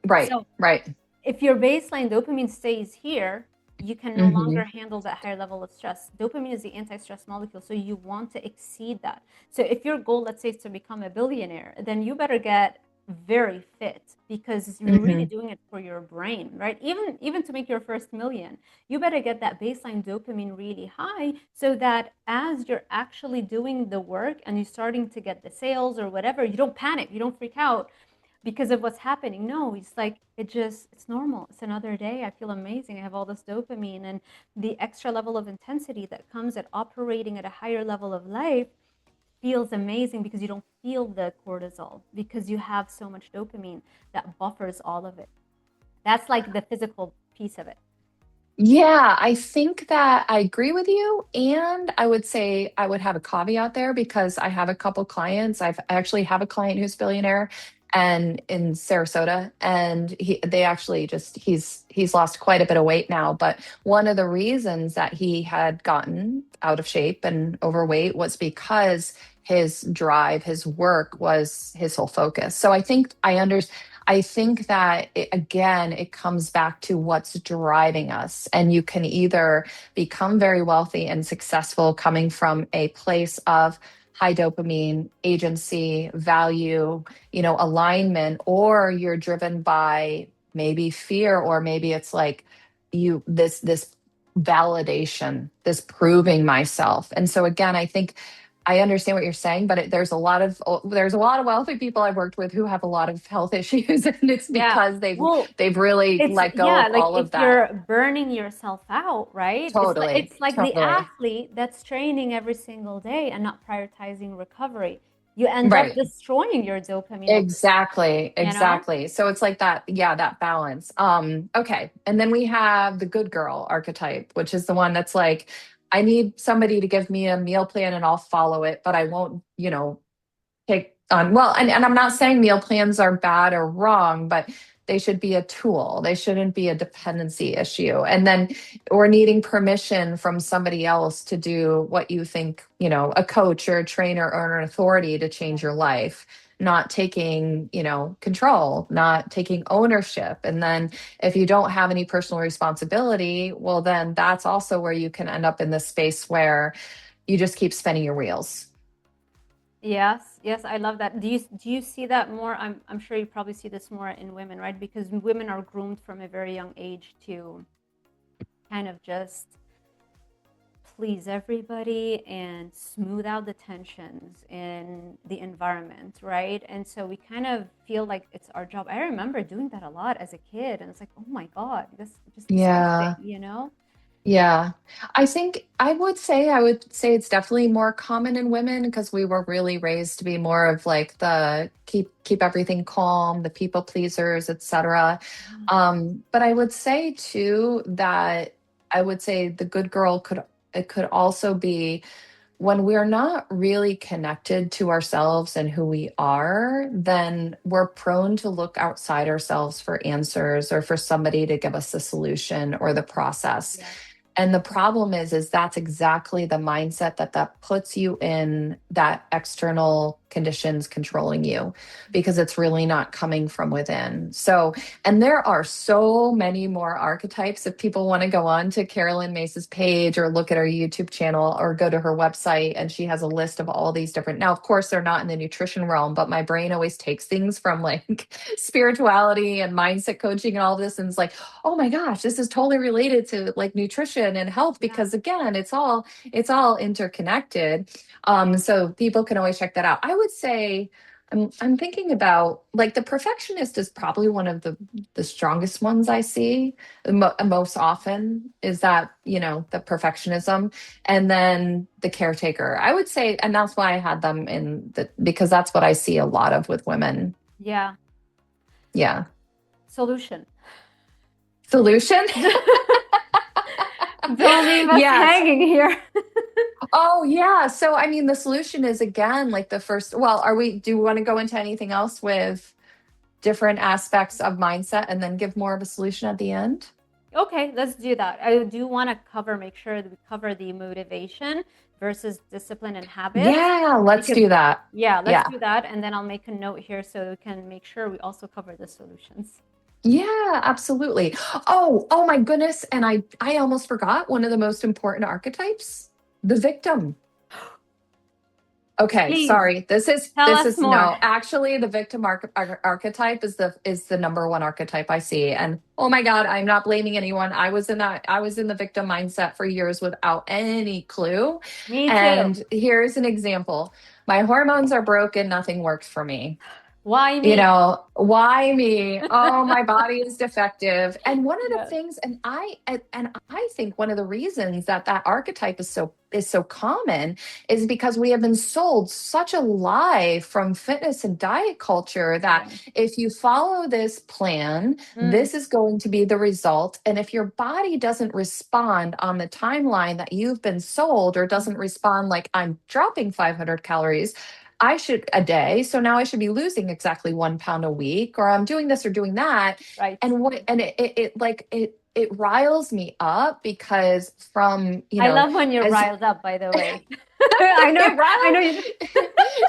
Right. So Right. if your baseline dopamine stays here, you can no longer Hmm. handle that higher level of stress. Dopamine is the anti-stress molecule, so you want to exceed that. So if your goal, let's say, is to become a billionaire, then you better get very fit because you're really Hmm. doing it for your brain, right? Even to make your first million, you better get that baseline dopamine really high so that as you're actually doing the work and you're starting to get the sales or whatever, you don't panic, you don't freak out because of what's happening. No, it's like it's normal. It's another day. I feel amazing. I have all this dopamine and the extra level of intensity that comes at operating at a higher level of life feels amazing because you don't feel the cortisol because you have so much dopamine that buffers all of it. That's like the physical piece of it. Yeah, I think that I agree with you. And I would say I would have a caveat there because I have a couple clients. I actually have a client who's a billionaire and in Sarasota. And they actually he's lost quite a bit of weight now. But one of the reasons that he had gotten out of shape and overweight was because his drive, his work was his whole focus. So I think that again, it comes back to what's driving us. And you can either become very wealthy and successful coming from a place of high dopamine, agency, value, alignment, or you're driven by maybe fear, or maybe it's like this validation, this proving myself. And so again, I think I understand what you're saying, but there's a lot of wealthy people I've worked with who have a lot of health issues, and it's Yeah. because they've Well, they've really it's let go yeah, of like all if of that. you're burning yourself out, right? Totally, It's like the totally. athlete that's training every single day and not prioritizing recovery. You end up Right. destroying your dopamine over time, Exactly, you know? exactly. So it's like that, yeah, that balance. Okay. And then we have the good girl archetype, which is the one that's like, I need somebody to give me a meal plan and I'll follow it, but I won't, take on, well, and I'm not saying meal plans are bad or wrong, but they should be a tool. They shouldn't be a dependency issue. And then or needing permission from somebody else to do what you think, a coach or a trainer or an authority to change your life, not taking, control, not taking ownership. And then if you don't have any personal responsibility, well, then that's also where you can end up in this space where you just keep spinning your wheels. Yes, yes, I love that. Do you see that more? I'm sure you probably see this more in women, right? Because women are groomed from a very young age to kind of just please everybody and smooth out the tensions in the environment, right? And so we kind of feel like it's our job. I remember doing that a lot as a kid, and it's like, oh my God, this is just disgusting, Yeah. you know? Yeah. I would say it's definitely more common in women because we were really raised to be more of like the keep everything calm, the people pleasers, etc. Yeah. But I would say too that I would say the good girl could also be when we're not really connected to ourselves and who we are, then we're prone to look outside ourselves for answers or for somebody to give us the solution or the process. Yes. And the problem is that's exactly the mindset that puts you in that external conditions controlling you because it's really not coming from within. So, and there are so many more archetypes. If people want to go on to Carolyn Mace's page or look at her YouTube channel or go to her website, and she has a list of all these different. Now, of course, they're not in the nutrition realm, but my brain always takes things from like spirituality and mindset coaching and all this, and it's like, oh my gosh, this is totally related to like nutrition and health Yeah. because again, it's all interconnected. So people can always check that out. I would say I'm thinking about like the perfectionist is probably one of the strongest ones I see most often is that, the perfectionism, and then the caretaker. I would say, and that's why I had them because that's what I see a lot of with women. Yeah. Yeah. Solution. Solution? Don't leave us Yes. hanging here. Oh, yeah. So, I mean, the solution is again like the first. Well, do we want to go into anything else with different aspects of mindset and then give more of a solution at the end? Okay, let's do that. I do want to make sure that we cover the motivation versus discipline and habits. Yeah, let's Because, do that. yeah, let's Yeah. do that. And then I'll make a note here so we can make sure we also cover the solutions. Yeah, absolutely. Oh my goodness. And I almost forgot one of the most important archetypes, the victim. Okay, Please sorry. This is tell this us is more. no. Actually, the victim archetype is the number one archetype I see. And oh my God, I'm not blaming anyone. I was in the victim mindset for years without any clue. Me too. And here's an example. My hormones are broken, nothing works for me. Why me? Why me? Oh, my body is defective. And one of the Yes. things, and I think one of the reasons that archetype is so common is because we have been sold such a lie from fitness and diet culture that Yeah. if you follow this plan, Mm, this is going to be the result. And if your body doesn't respond on the timeline that you've been sold or mm, doesn't respond like I'm dropping 500 calories, I should a day. So now I should be losing exactly 1 pound a week, or I'm doing this or doing that. right. And it riles me up because from, I love when you're as riled up, by the way. I know, it I riles know you.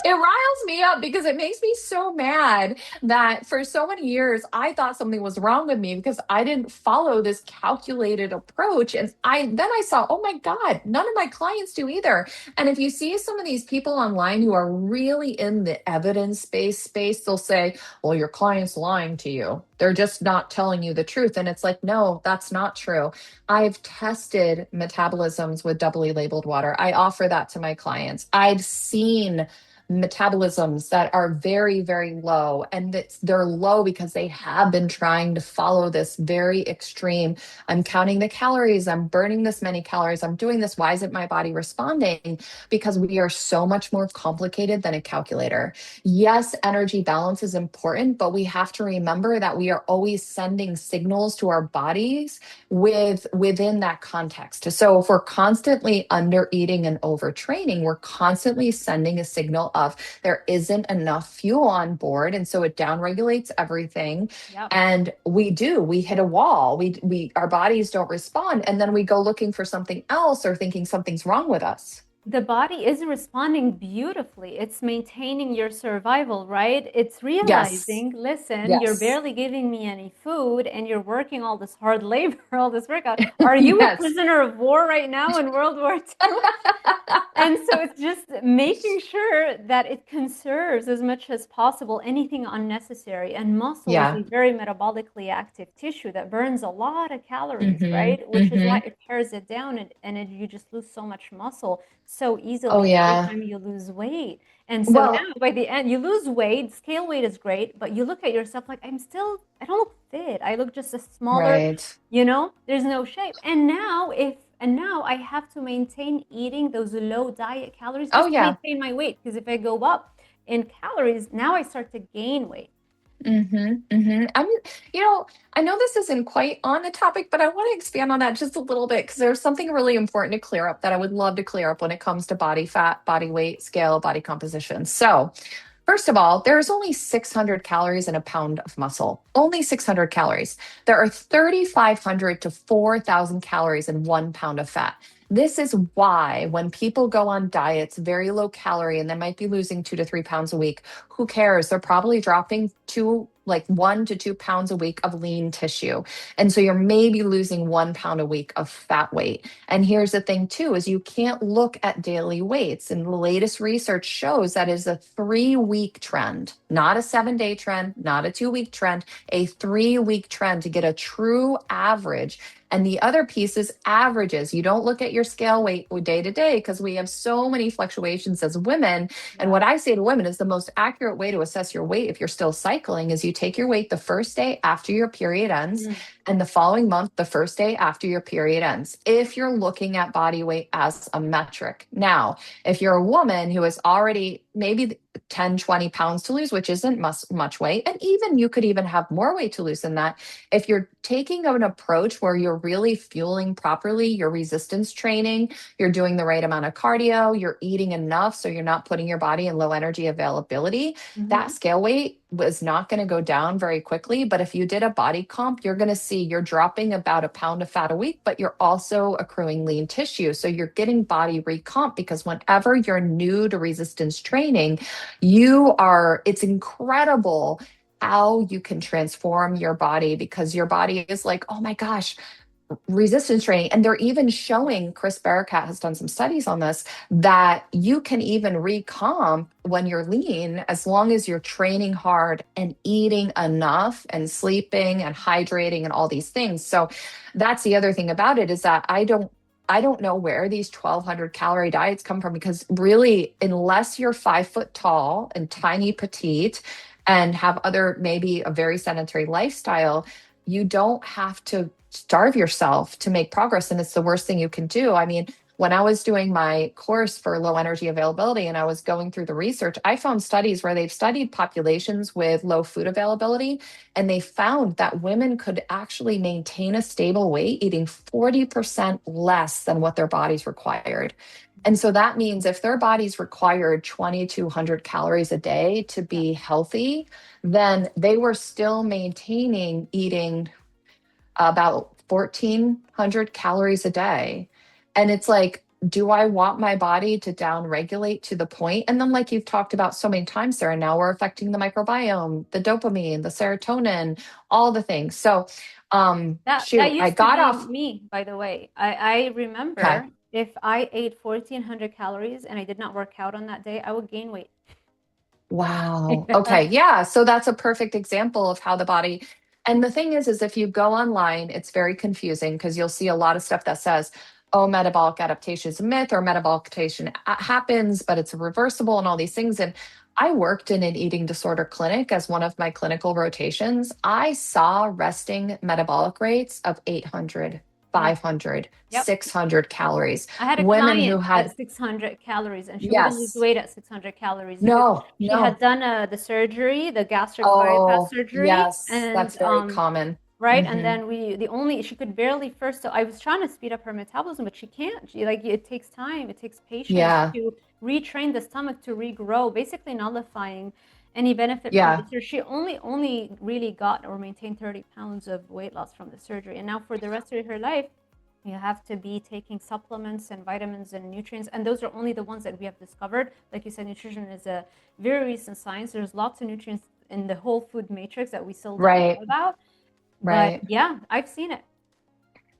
it riles me up because it makes me so mad that for so many years I thought something was wrong with me because I didn't follow this calculated approach. And I saw, oh my God, none of my clients do either. And if you see some of these people online who are really in the evidence-based space, they'll say, well, your client's lying to you. They're just not telling you the truth. And it's like, no, that's not true. I've tested metabolisms with doubly labeled water. I offer that to my clients. I've seen metabolisms that are very, very low, and they're low because they have been trying to follow this very extreme. I'm counting the calories, I'm burning this many calories, I'm doing this. Why isn't my body responding? Because we are so much more complicated than a calculator. Yes, energy balance is important, but we have to remember that we are always sending signals to our bodies within that context. So if we're constantly under eating and overtraining, we're constantly sending a signal of there isn't enough fuel on board, and so it downregulates everything. Yep. And we hit a wall. We our bodies don't respond, and then we go looking for something else or thinking something's wrong with us. the body is responding beautifully. It's maintaining your survival, right? It's Yes. realizing, listen, you're Yes. barely giving me any food and you're working all this hard labor, all this workout. Are you a Yes. prisoner of war right now in World War II? And so it's just making sure that it conserves as much as possible anything unnecessary. And muscle is Yeah. a very metabolically active tissue that burns a lot of calories, Hmm. right? Which is why Hmm. it tears it down and you just lose so much muscle so Oh, easily every yeah. time you lose weight. And so now Well, by the end, you lose weight, scale weight is great, but you look at yourself like, I don't look fit. I look just a smaller, right. there's no shape. And now I have to maintain eating those low diet calories Oh, just to yeah. maintain my weight. Because if I go up in calories, now I start to gain weight. I mean, I know this isn't quite on the topic, but I want to expand on that just a little bit because there's something really important to clear up that I would love to clear up when it comes to body fat, body weight, scale, body composition. So, first of all, there's only 600 calories in a pound of muscle. Only 600 calories. There are 3,500 to 4,000 calories in 1 pound of fat. This is why when people go on diets, very low calorie, and they might be losing 2 to 3 pounds a week, who cares? They're probably dropping like 1 to 2 pounds a week of lean tissue. And so you're maybe losing 1 pound a week of fat weight. And here's the thing too, is you can't look at daily weights. And the latest research shows that is a 3 week trend, not a 7 day trend, not a 2 week trend, a 3 week trend to get a true average. And the other piece is averages. You don't look at your scale weight day to day because we have so many fluctuations as women. And Yeah. what I say to women is the most accurate way to assess your weight if you're still cycling is you take your weight the first day after your period ends Mm. and the following month, the first day after your period ends, if you're looking at body weight as a metric. Now, if you're a woman who is already maybe 10, 20 pounds to lose, which isn't much weight, and even you could even have more weight to lose than that. If you're taking an approach where you're really fueling properly your resistance training, you're doing the right amount of cardio, you're eating enough so you're not putting your body in low energy availability, that Hmm. scale weight was not going to go down very quickly. But if you did a body comp, you're going to see you're dropping about a pound of fat a week, but you're also accruing lean tissue. So you're getting body recomp because whenever you're new to resistance training, it's incredible how you can transform your body because your body is like, oh my gosh, resistance training. And they're even showing, Chris Barakat has done some studies on this, that you can even recomp when you're lean as long as you're training hard and eating enough and sleeping and hydrating and all these things. So that's the other thing about it is that I don't know where these 1,200 calorie diets come from because really, unless you're 5 foot tall and tiny petite and have other maybe a very sedentary lifestyle, you don't have to starve yourself to make progress. And it's the worst thing you can do. I mean, when I was doing my course for low energy availability and I was going through the research, I found studies where they've studied populations with low food availability, and they found that women could actually maintain a stable weight eating 40% less than what their bodies required. And so that means if their bodies required 2,200 calories a day to Yeah. be healthy, then they were still maintaining eating about 1,400 calories a day. And it's like, do I want my body to down regulate to the point? And then, like you've talked about so many times, Sarah, now we're affecting the microbiome, the dopamine, the serotonin, all the things. So, That shoot, I used to got be off. me, by the way. I Okay. remember if I ate 1,400 calories and I did not work out on that day, I would gain weight. Wow. Yeah. Okay. Yeah. So that's a perfect example of how the body. And the thing is if you go online, it's very confusing because you'll see a lot of stuff that says, oh, metabolic adaptation is a myth or metabolic adaptation happens, but it's reversible and all these things. And I worked in an eating disorder clinic as one of my clinical rotations. I saw resting metabolic rates of 800, Mm. 500, Yep. 600 calories. I had a Women who client had, at 600 calories, and she wouldn't lose yes, weight at 600 calories because no, she had no. done the surgery, the gastric bypass Oh, surgery, yes, and that's very common. right, and Hmm. then she could barely first. So I was trying to speed up her metabolism, but she can't. It takes time, it takes patience Yeah, to retrain the stomach to regrow, basically nullifying any benefit from the yeah. surgery. She only really got or maintained 30 pounds of weight loss from the surgery, and now for the rest of her life You have to be taking supplements and vitamins and nutrients, and those are only the ones that we have discovered. Like you said, nutrition is a very recent science. There's lots of nutrients in the whole food matrix that we still don't know Right, about. But right. yeah, I've seen it.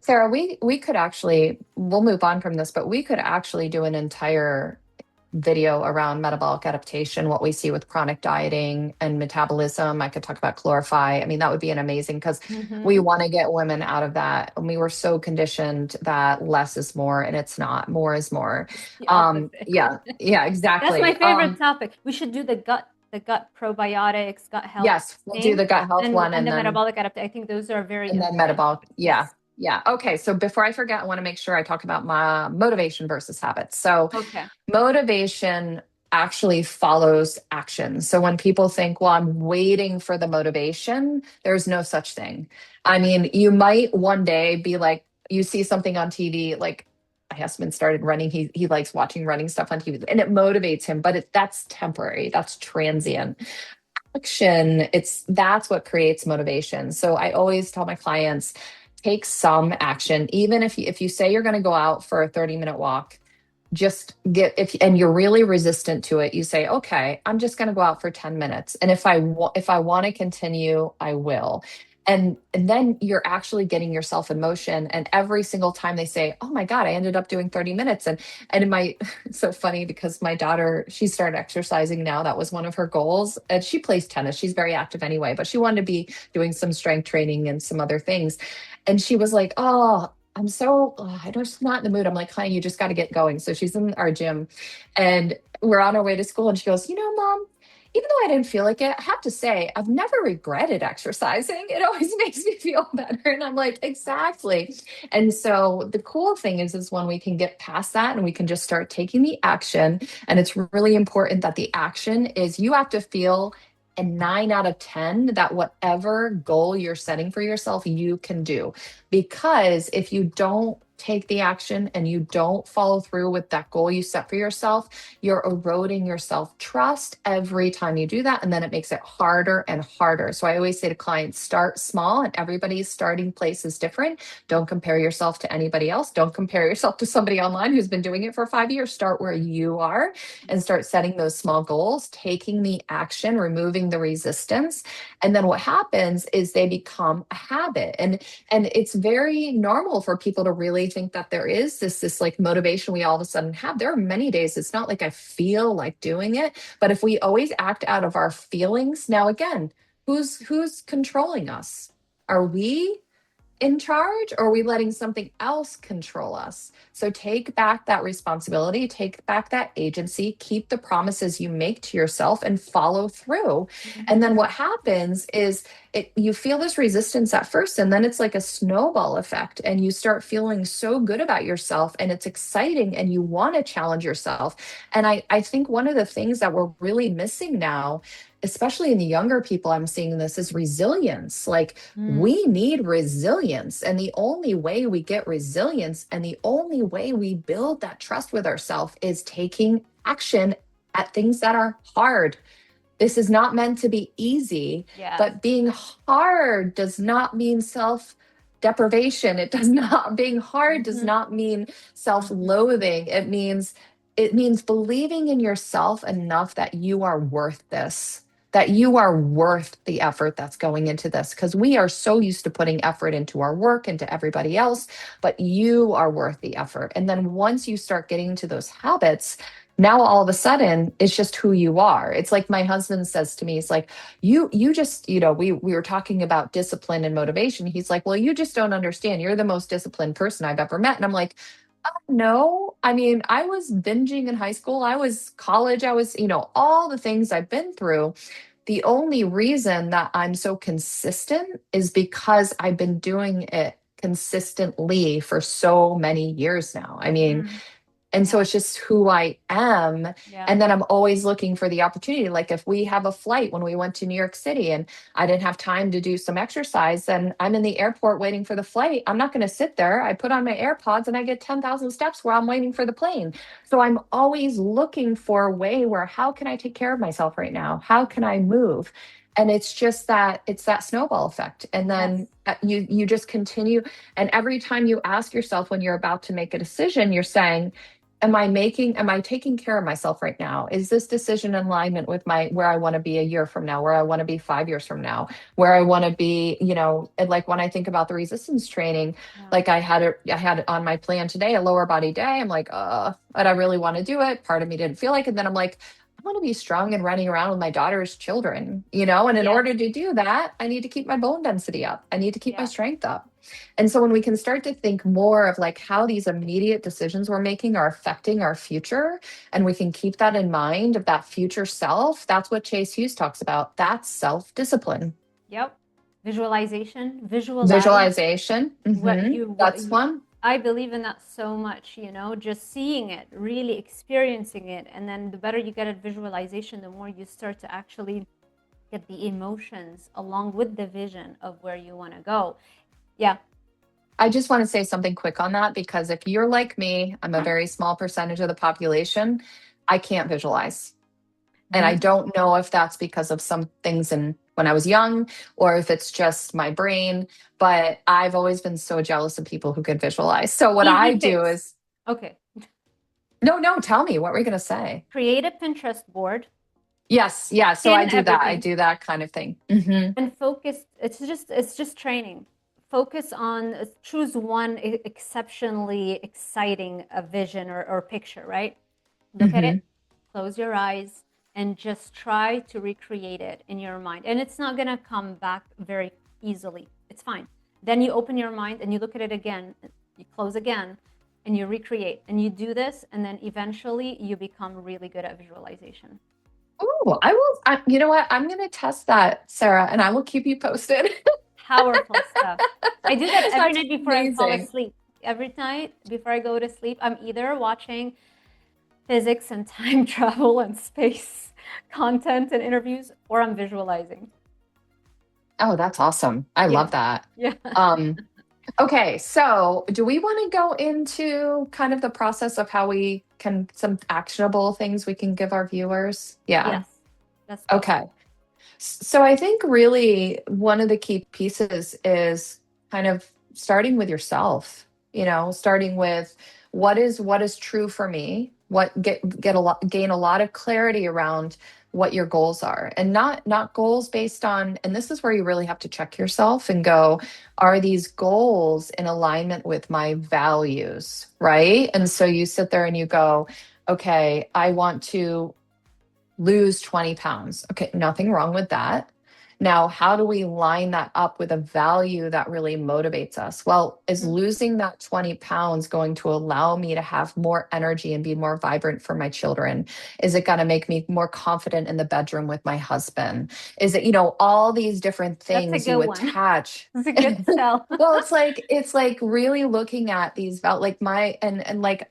Sarah, we could actually, we'll move on from this, but we could actually do an entire video around metabolic adaptation, what we see with chronic dieting and metabolism. I could talk about chlorophy. I mean, that would be an amazing because we Mm-hmm. want to get women out of that. And we were so conditioned that less is more, and it's not. More is more. It's the opposite. Yeah, That's my exactly. favorite topic. We should do the gut probiotics, gut health Yes, we'll do thing, the gut health one and and the then metabolic adaptation. I think those are very important. metabolic. Yeah. Yes. Yeah. Okay. So before I forget, I want to make sure I talk about my motivation versus habits. So Okay. motivation actually follows action. So when people think, well, I'm waiting for the motivation, there's no such thing. I mean, you might one day be like, you see something on TV, like my husband started running. He likes watching running stuff on TV and it motivates him, but that's temporary. That's transient. Action, that's what creates motivation. So I always tell my clients, take some action, even if you say you're going to go out for a 30-minute walk, just get if and you're really resistant to it, you say, okay, I'm just going to go out for 10 minutes, and if I want to continue, I will. And then you're actually getting yourself in motion, and every single time they say, oh my god, I ended up doing 30 minutes. And in my it's so funny because my daughter, she started exercising now. That was one of her goals, and she plays tennis. She's very active anyway, but she wanted to be doing some strength training and some other things. And she was like, oh, I'm just not in the mood. I'm like, honey, you just got to get going. So she's in our gym and we're on our way to school. And she goes, Mom, even though I didn't feel like it, I have to say, I've never regretted exercising. It always makes me feel better. And I'm like, exactly. And so the cool thing is when we can get past that and we can just start taking the action. And it's really important that the action is you have to feel a 9 out of 10 that whatever goal you're setting for yourself, you can do. Because if you don't take the action and you don't follow through with that goal you set for yourself, you're eroding your self trust every time you do that. And then it makes it harder and harder. So I always say to clients, start small, and everybody's starting place is different. Don't compare yourself to anybody else. Don't compare yourself to somebody online who's been doing it for 5 years. Start where you are and start setting those small goals, taking the action, removing the resistance. And then what happens is they become a habit. And it's very normal for people to really think that there is this like motivation we all of a sudden have. There are many days it's not like I feel like doing it, but if we always act out of our feelings, now again, who's controlling us? Are we in charge, or are we letting something else control us? So take back that responsibility, take back that agency, keep the promises you make to yourself and follow through. And then Mm-hmm. what happens is you feel this resistance at first, and then it's like a snowball effect, and you start feeling so good about yourself, and it's exciting, and you want to challenge yourself. And I think one of the things that we're really missing now, especially in the younger people, I'm seeing this, is resilience. Like, Mm-hmm. we need resilience. And the only way we get resilience and the only way we build that trust with ourselves is taking action at things that are hard. This is not meant to be easy, Yes. but being hard does not mean self deprivation. It does not, being hard does Mm-hmm. not mean self Mm-hmm. loathing. It means believing in yourself enough that you are worth this, that you are worth the effort that's going into this. Because we are so used to putting effort into our work and to everybody else, but you are worth the effort. And then once you start getting into those habits, now all of a sudden it's just who you are. It's like my husband says to me, he's like, you just, we were talking about discipline and motivation. He's like, well, you just don't understand. You're the most disciplined person I've ever met. And I'm like, no, I mean, I was binging in high school. I was college. I was, all the things I've been through. The only reason that I'm so consistent is because I've been doing it consistently for so many years now. I mean, Mm-hmm. and Yeah. so it's just who I am. Yeah. And then I'm always looking for the opportunity. Like if we have a flight when we went to New York City and I didn't have time to do some exercise, then I'm in the airport waiting for the flight. I'm not going to sit there. I put on my AirPods and I get 10,000 steps while I'm waiting for the plane. So I'm always looking for a way where how can I take care of myself right now? How can I move? And it's that snowball effect. And then Yes. you just continue. And every time you ask yourself when you're about to make a decision, you're saying, am I taking care of myself right now? Is this decision in alignment with my where I want to be a year from now, where I want to be 5 years from now, where I want to be, and like when I think about the resistance training, Yeah. like I had it on my plan today, a lower body day. I'm like, but I really want to do it. Part of me didn't feel like it. Then I'm like, I want to be strong and running around with my daughter's children, and in Yes. order to do that, I need to keep my bone density up. I need to keep my Yeah. strength up. And so when we can start to think more of like how these immediate decisions we're making are affecting our future, and we can keep that in mind of that future self, that's what Chase Hughes talks about. That's self-discipline. Yep. Visualization. Visualize Visualization. what That's you one. I believe in that so much, just seeing it, really experiencing it, and then the better you get at visualization, the more you start to actually get the emotions along with the vision of where you want to go. Yeah. I just want to say something quick on that because if you're like me, I'm a very small percentage of the population. I can't visualize. And I Mm. don't know if that's because of some things in when I was young or if it's just my brain, but I've always been so jealous of people who could visualize. So what I Easy do fix. is, Okay. no, tell me, what were you going to say? Create a Pinterest board, Yes, yeah. So I pin do that. I everything, do that kind of thing. and focus. It's just training. Focus on choose one exceptionally exciting vision or picture, right? Look at it, close your eyes, and just try to recreate it in your mind. And it's not gonna come back very easily. It's fine. Then you open your mind and you look at it again, you close again, and you recreate. And you do this, and then eventually you become really good at visualization. Oh, I will. You know what? I'm going to test that, Sarah, and I will keep you posted. Powerful stuff. I do that every That's night before I fall amazing. asleep. Every night before I go to sleep, I'm either watching physics and time travel and space content and interviews, or I'm visualizing. Oh, that's awesome. I Yeah. love that. Yeah. Um, okay, so do we want to go into kind of the process of how we can, some actionable things we can give our viewers? Yeah. Yes. Let's go. Okay. So I think really one of the key pieces is kind of starting with yourself, starting with what is true for me, gain a lot of clarity around what your goals are, and not goals based on, and this is where you really have to check yourself and go, are these goals in alignment with my values, right? And so you sit there and you go, okay, I want to lose 20 pounds. Okay, nothing wrong with that. Now, how do we line that up with a value that really motivates us? Well, is Mm. losing that 20 pounds going to allow me to have more energy and be more vibrant for my children? Is it going to make me more confident in the bedroom with my husband? Is it, all these different That's a things good you one. attach? That's a good sell. Well, it's like really looking at these like my and like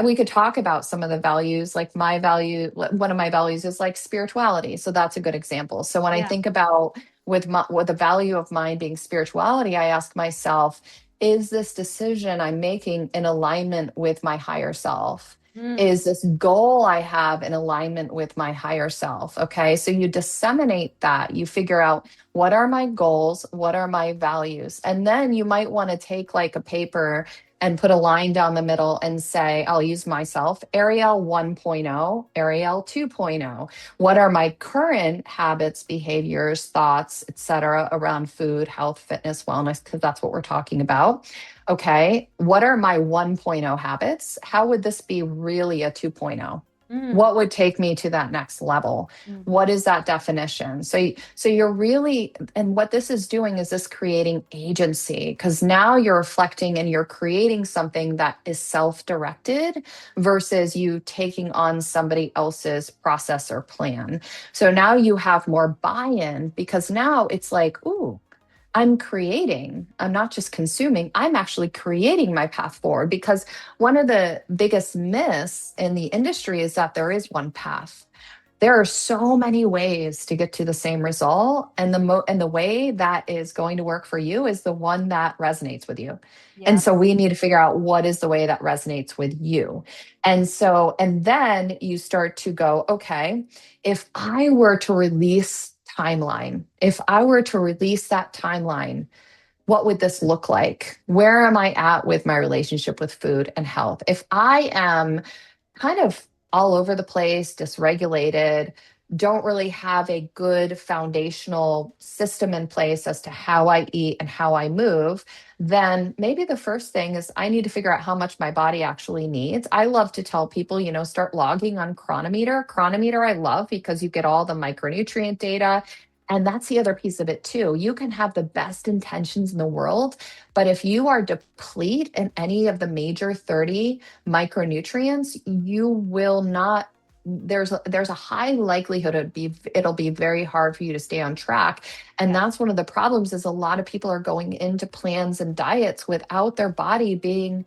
we could talk about some of the values. Like my value, one of my values is like spirituality, so that's a good example. So when I Yeah. think about with the value of mine being spirituality, I ask myself, is this decision I'm making in alignment with my higher self? Mm. Is this goal I have in alignment with my higher self? Okay, so you disseminate that, you figure out what are my goals, what are my values, and then you might want to take like a paper and put a line down the middle and say, I'll use myself, Ariel 1.0, Ariel 2.0. What are my current habits, behaviors, thoughts, etc., around food, health, fitness, wellness? Because that's what we're talking about. Okay. What are my 1.0 habits? How would this be really a 2.0? Mm. What would take me to that next level? Mm-hmm. What is that definition? So you're really, and what this is doing is this creating agency, because now you're reflecting and you're creating something that is self-directed versus you taking on somebody else's process or plan. So now you have more buy-in because now it's like, ooh, I'm creating. I'm not just consuming. I'm actually creating my path forward, because one of the biggest myths in the industry is that there is one path. There are so many ways to get to the same result, and the way that is going to work for you is the one that resonates with you. And so Yes. we need to figure out what is the way that resonates with you. And then you start to go, okay, if I were to release timeline, if I were to release that timeline, what would this look like? Where am I at with my relationship with food and health? If I am kind of all over the place, dysregulated, don't really have a good foundational system in place as to how I eat and how I move, then maybe the first thing is I need to figure out how much my body actually needs. I love to tell people, start logging on Chronometer. Chronometer, I love because you get all the micronutrient data. And that's the other piece of it too. You can have the best intentions in the world, but if you are deplete in any of the major 30 micronutrients, you will not. There's a high likelihood it'll be very hard for you to stay on track. And Yeah. that's one of the problems is a lot of people are going into plans and diets without their body being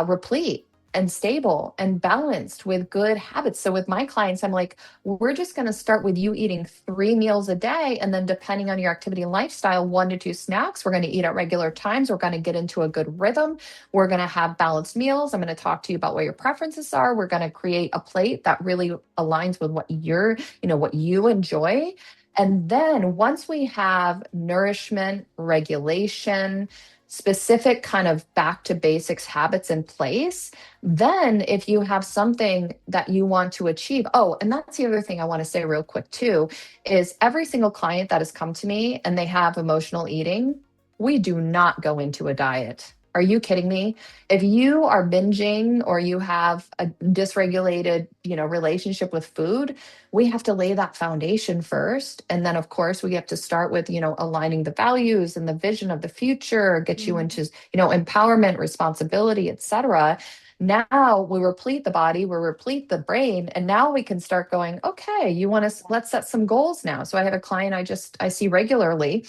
replete and stable and balanced with good habits. So with my clients, I'm like, we're just going to start with you eating 3 meals a day. And then depending on your activity and lifestyle, 1 to 2 snacks. We're going to eat at regular times. We're going to get into a good rhythm. We're going to have balanced meals. I'm going to talk to you about what your preferences are. We're going to create a plate that really aligns with what you enjoy. And then once we have nourishment, regulation, specific kind of back to basics habits in place, then if you have something that you want to achieve, oh, and that's the other thing I want to say real quick too, is every single client that has come to me and they have emotional eating, we do not go into a diet. Are you kidding me? If you are binging or you have a dysregulated, relationship with food, we have to lay that foundation first. And then of course we have to start with, aligning the values and the vision of the future, get you Mhm. into, empowerment, responsibility, etc. Now we replete the body, we replete the brain, and now we can start going, okay, let's set some goals now. So I have a client I see regularly.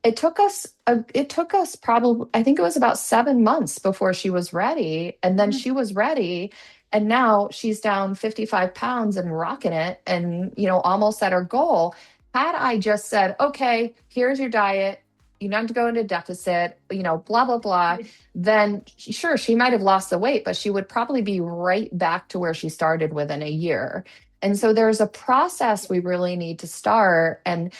It took us probably, I think it was about 7 months before she was ready. And then Mhm. she was ready. And now she's down 55 pounds and rocking it and, almost at her goal. Had I just said, okay, here's your diet, you don't have to go into deficit, blah, blah, blah, then sure, she might have lost the weight, but she would probably be right back to where she started within a year. And so there's a process we really need to start. And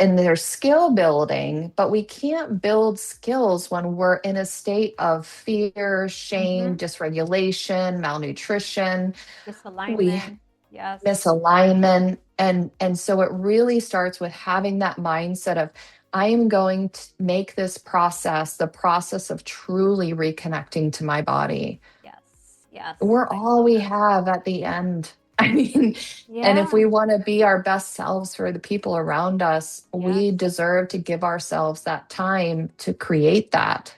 there's skill building, but we can't build skills when we're in a state of fear, shame, Mhm. dysregulation, malnutrition. We Disalignment. Yes. misalignment, and so it really starts with having that mindset of I am going to make this process the process of truly reconnecting to my body. Yes. Yes. We're I all love we that. have at the end. I mean, and if Yeah. we want to be our best selves for the people around us, Yes. we deserve to give ourselves that time to create that.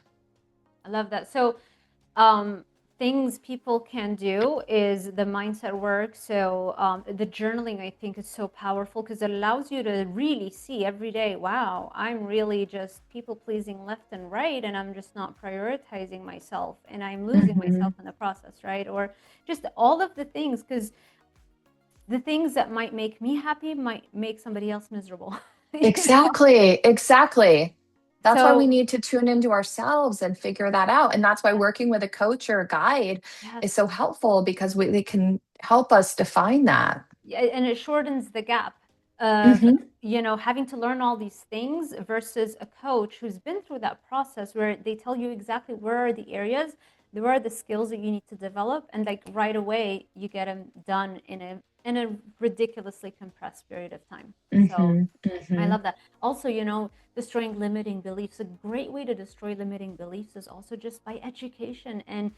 I love that. So, um, things people can do is the mindset work. So, the journaling, I think, is so powerful because it allows you to really see every day, wow, I'm really just people pleasing left and right, and I'm just not prioritizing myself, and I'm losing myself Mhm. in the process, right? Or just all of the things, because the things that might make me happy might make somebody else miserable. you know? Exactly, exactly. That's why we So, need to tune into ourselves and figure that out. And that's why working with a coach or a guide is so yes. helpful because they can help us define that. Yeah, and it shortens the gap of Hmm. having to learn all these things versus a coach who's been through that process where they tell you exactly where are the areas, where are the skills that you need to develop, and like right away you get them done in a ridiculously compressed period of time. So Hmm. I Hmm. love that. Also, destroying limiting beliefs. A great way to destroy limiting beliefs is also just by education and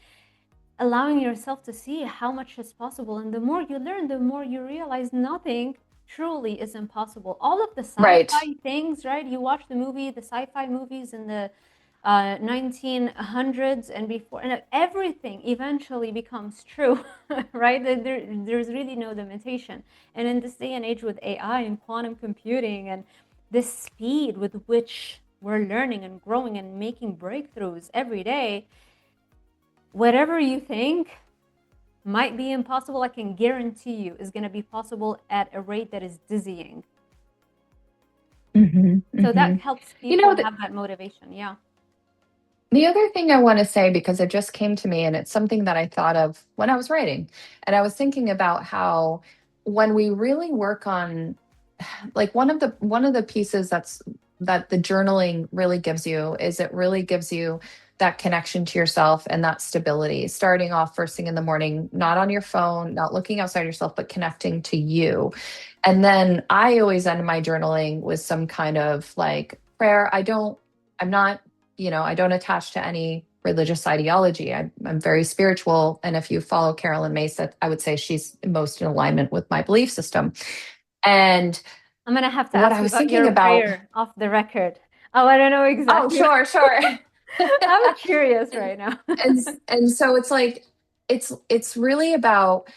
allowing yourself to see how much is possible. And the more you learn, the more you realize nothing truly is impossible. All of the Right. sci-fi things, right? You watch the sci-fi movies in the 1900s and before, and everything eventually becomes true, right? There's really no limitation. And in this day and age with AI and quantum computing and the speed with which we're learning and growing and making breakthroughs every day, whatever you think might be impossible, I can guarantee you is going to be possible at a rate that is dizzying. Hmm. So Hmm. that helps You know, people have that motivation. Yeah. the other thing I want to say, because it just came to me, and it's something that I thought of when I was writing, and I was thinking about how when we really work on like one of the pieces that the journaling really gives you is it really gives you that connection to yourself and that stability, starting off first thing in the morning, not on your phone, not looking outside yourself, but connecting to you. And then I always end my journaling with some kind of like prayer. I'm not, I don't attach to any religious ideology. I'm very spiritual. And if you follow Carolyn Mace, I would say she's most in alignment with my belief system. And I'm gonna have to what ask I you was about thinking your about, prayer off the record. Oh, I don't know oh, exactly. sure, sure. I'm curious right now. and and so it's like it's really about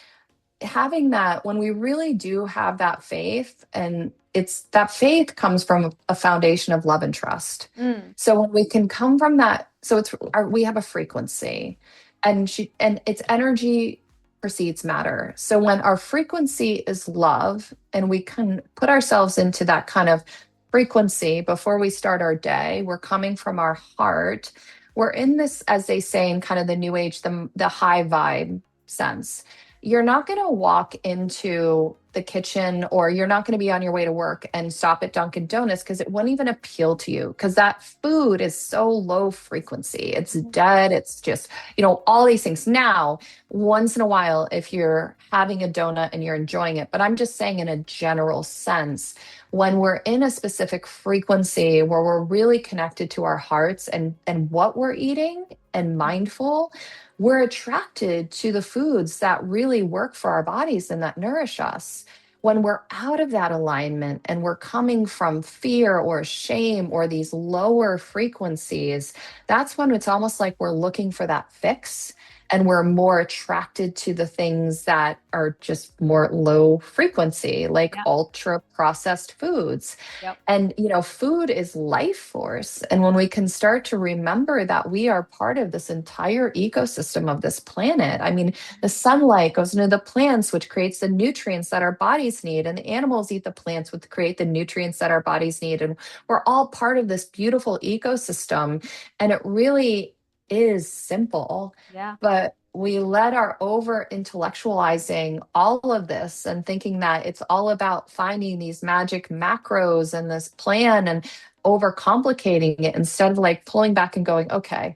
having that when we really do have that faith, and it's that faith comes from a foundation of love and trust. Mm, So when we can come from that, so we have a frequency, and its energy precedes matter. So when our frequency is love and we can put ourselves into that kind of frequency before we start our day, we're coming from our heart. We're in this, as they say in kind of the new age, the high vibe sense. You're not going to walk into the kitchen, or you're not going to be on your way to work and stop at Dunkin' Donuts because it won't even appeal to you, because that food is so low frequency. It's dead. It's just, all these things. Now, once in a while, if you're having a donut and you're enjoying it, but I'm just saying in a general sense, when we're in a specific frequency where we're really connected to our hearts and what we're eating and mindful, we're attracted to the foods that really work for our bodies and that nourish us. When we're out of that alignment and we're coming from fear or shame or these lower frequencies, that's when it's almost like we're looking for that fix, and we're more attracted to the things that are just more low frequency, like yeah, ultra processed foods. yep. And, food is life force. And when we can start to remember that we are part of this entire ecosystem of this planet, I mean, the sunlight goes into the plants, which creates the nutrients that our bodies need. And the animals eat the plants, which create the nutrients that our bodies need. And we're all part of this beautiful ecosystem. And it really is simple, Yeah. but we let our over intellectualizing all of this and thinking that it's all about finding these magic macros and this plan and overcomplicating it, instead of like pulling back and going, okay,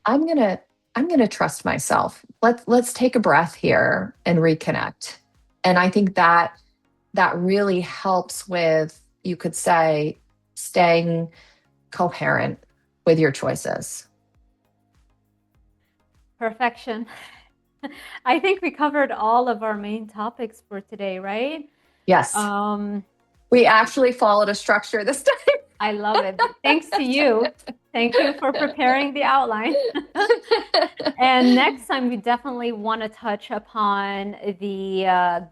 I'm gonna trust myself. Let's take a breath here and reconnect. And I think that really helps with, you could say, staying coherent with your choices. Perfection. I think we covered all of our main topics for today, right? Yes. Um, We actually followed a structure this I love it. Thanks to you. Thank you for preparing the outline. And next time, we definitely want to touch upon the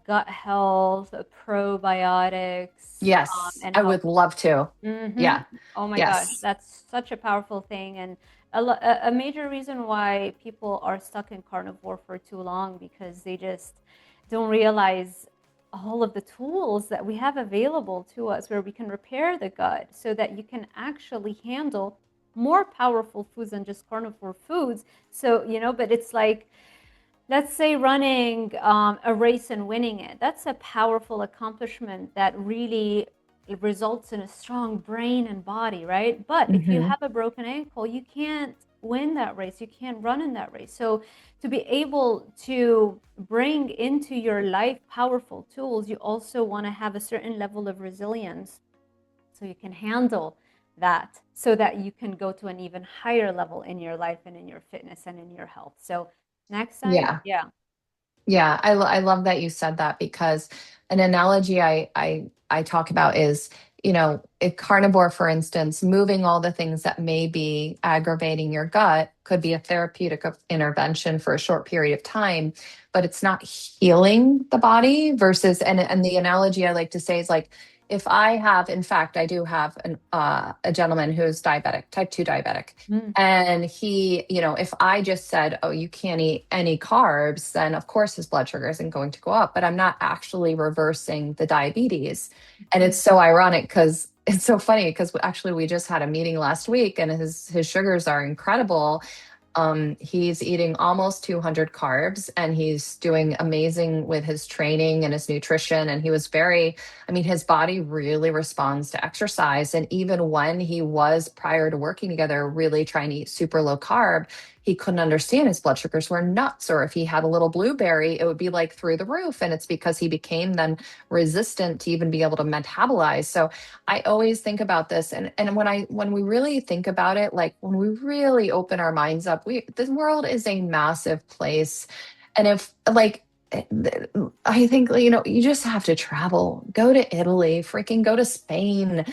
gut health, probiotics, Yes, and I how. would love to. Hmm. Yeah. Oh my gosh, Yes. that's such a powerful thing, and a major reason why people are stuck in carnivore for too long, because they just don't realize all of the tools that we have available to us where we can repair the gut so that you can actually handle more powerful foods than just carnivore foods. So, but it's like, let's say running a race and winning it. That's a powerful accomplishment that really results in a strong brain and body, right? But if you Hmm. have a broken ankle, you can't win that race. You can't run in that race. So to be able to bring into your life powerful tools, you also want to have a certain level of resilience so you can handle that, so that you can go to an even higher level in your life and in your fitness and in your health. So next time, Yeah. yeah. Yeah, I love that you said that, because an analogy I talk about is, a carnivore, for instance, moving all the things that may be aggravating your gut could be a therapeutic intervention for a short period of time, but it's not healing the body. Versus, and the analogy I like to say is like, if I have, in fact, I do have a gentleman who's diabetic, type 2 diabetic. Mm, And he, if I just said, oh, you can't eat any carbs, then of course his blood sugar isn't going to go up, but I'm not actually reversing the diabetes. And mm, it's so ironic, because it's so funny, because actually we just had a meeting last week and his sugars are incredible. He's eating almost 200 carbs, and he's doing amazing with his training and his nutrition. And he was very, I mean, his body really responds to exercise. And even when he was, prior to working together, really trying to eat super low carb, he couldn't understand his blood sugars were nuts. Or if he had a little blueberry, it would be like through the roof. And it's because he became then resistant to even be able to metabolize. So I always think about this, and when we really think about it, like when we really open our minds up, we this world is a massive place. And if like I think, you just have to travel, go to Italy, freaking go to Spain,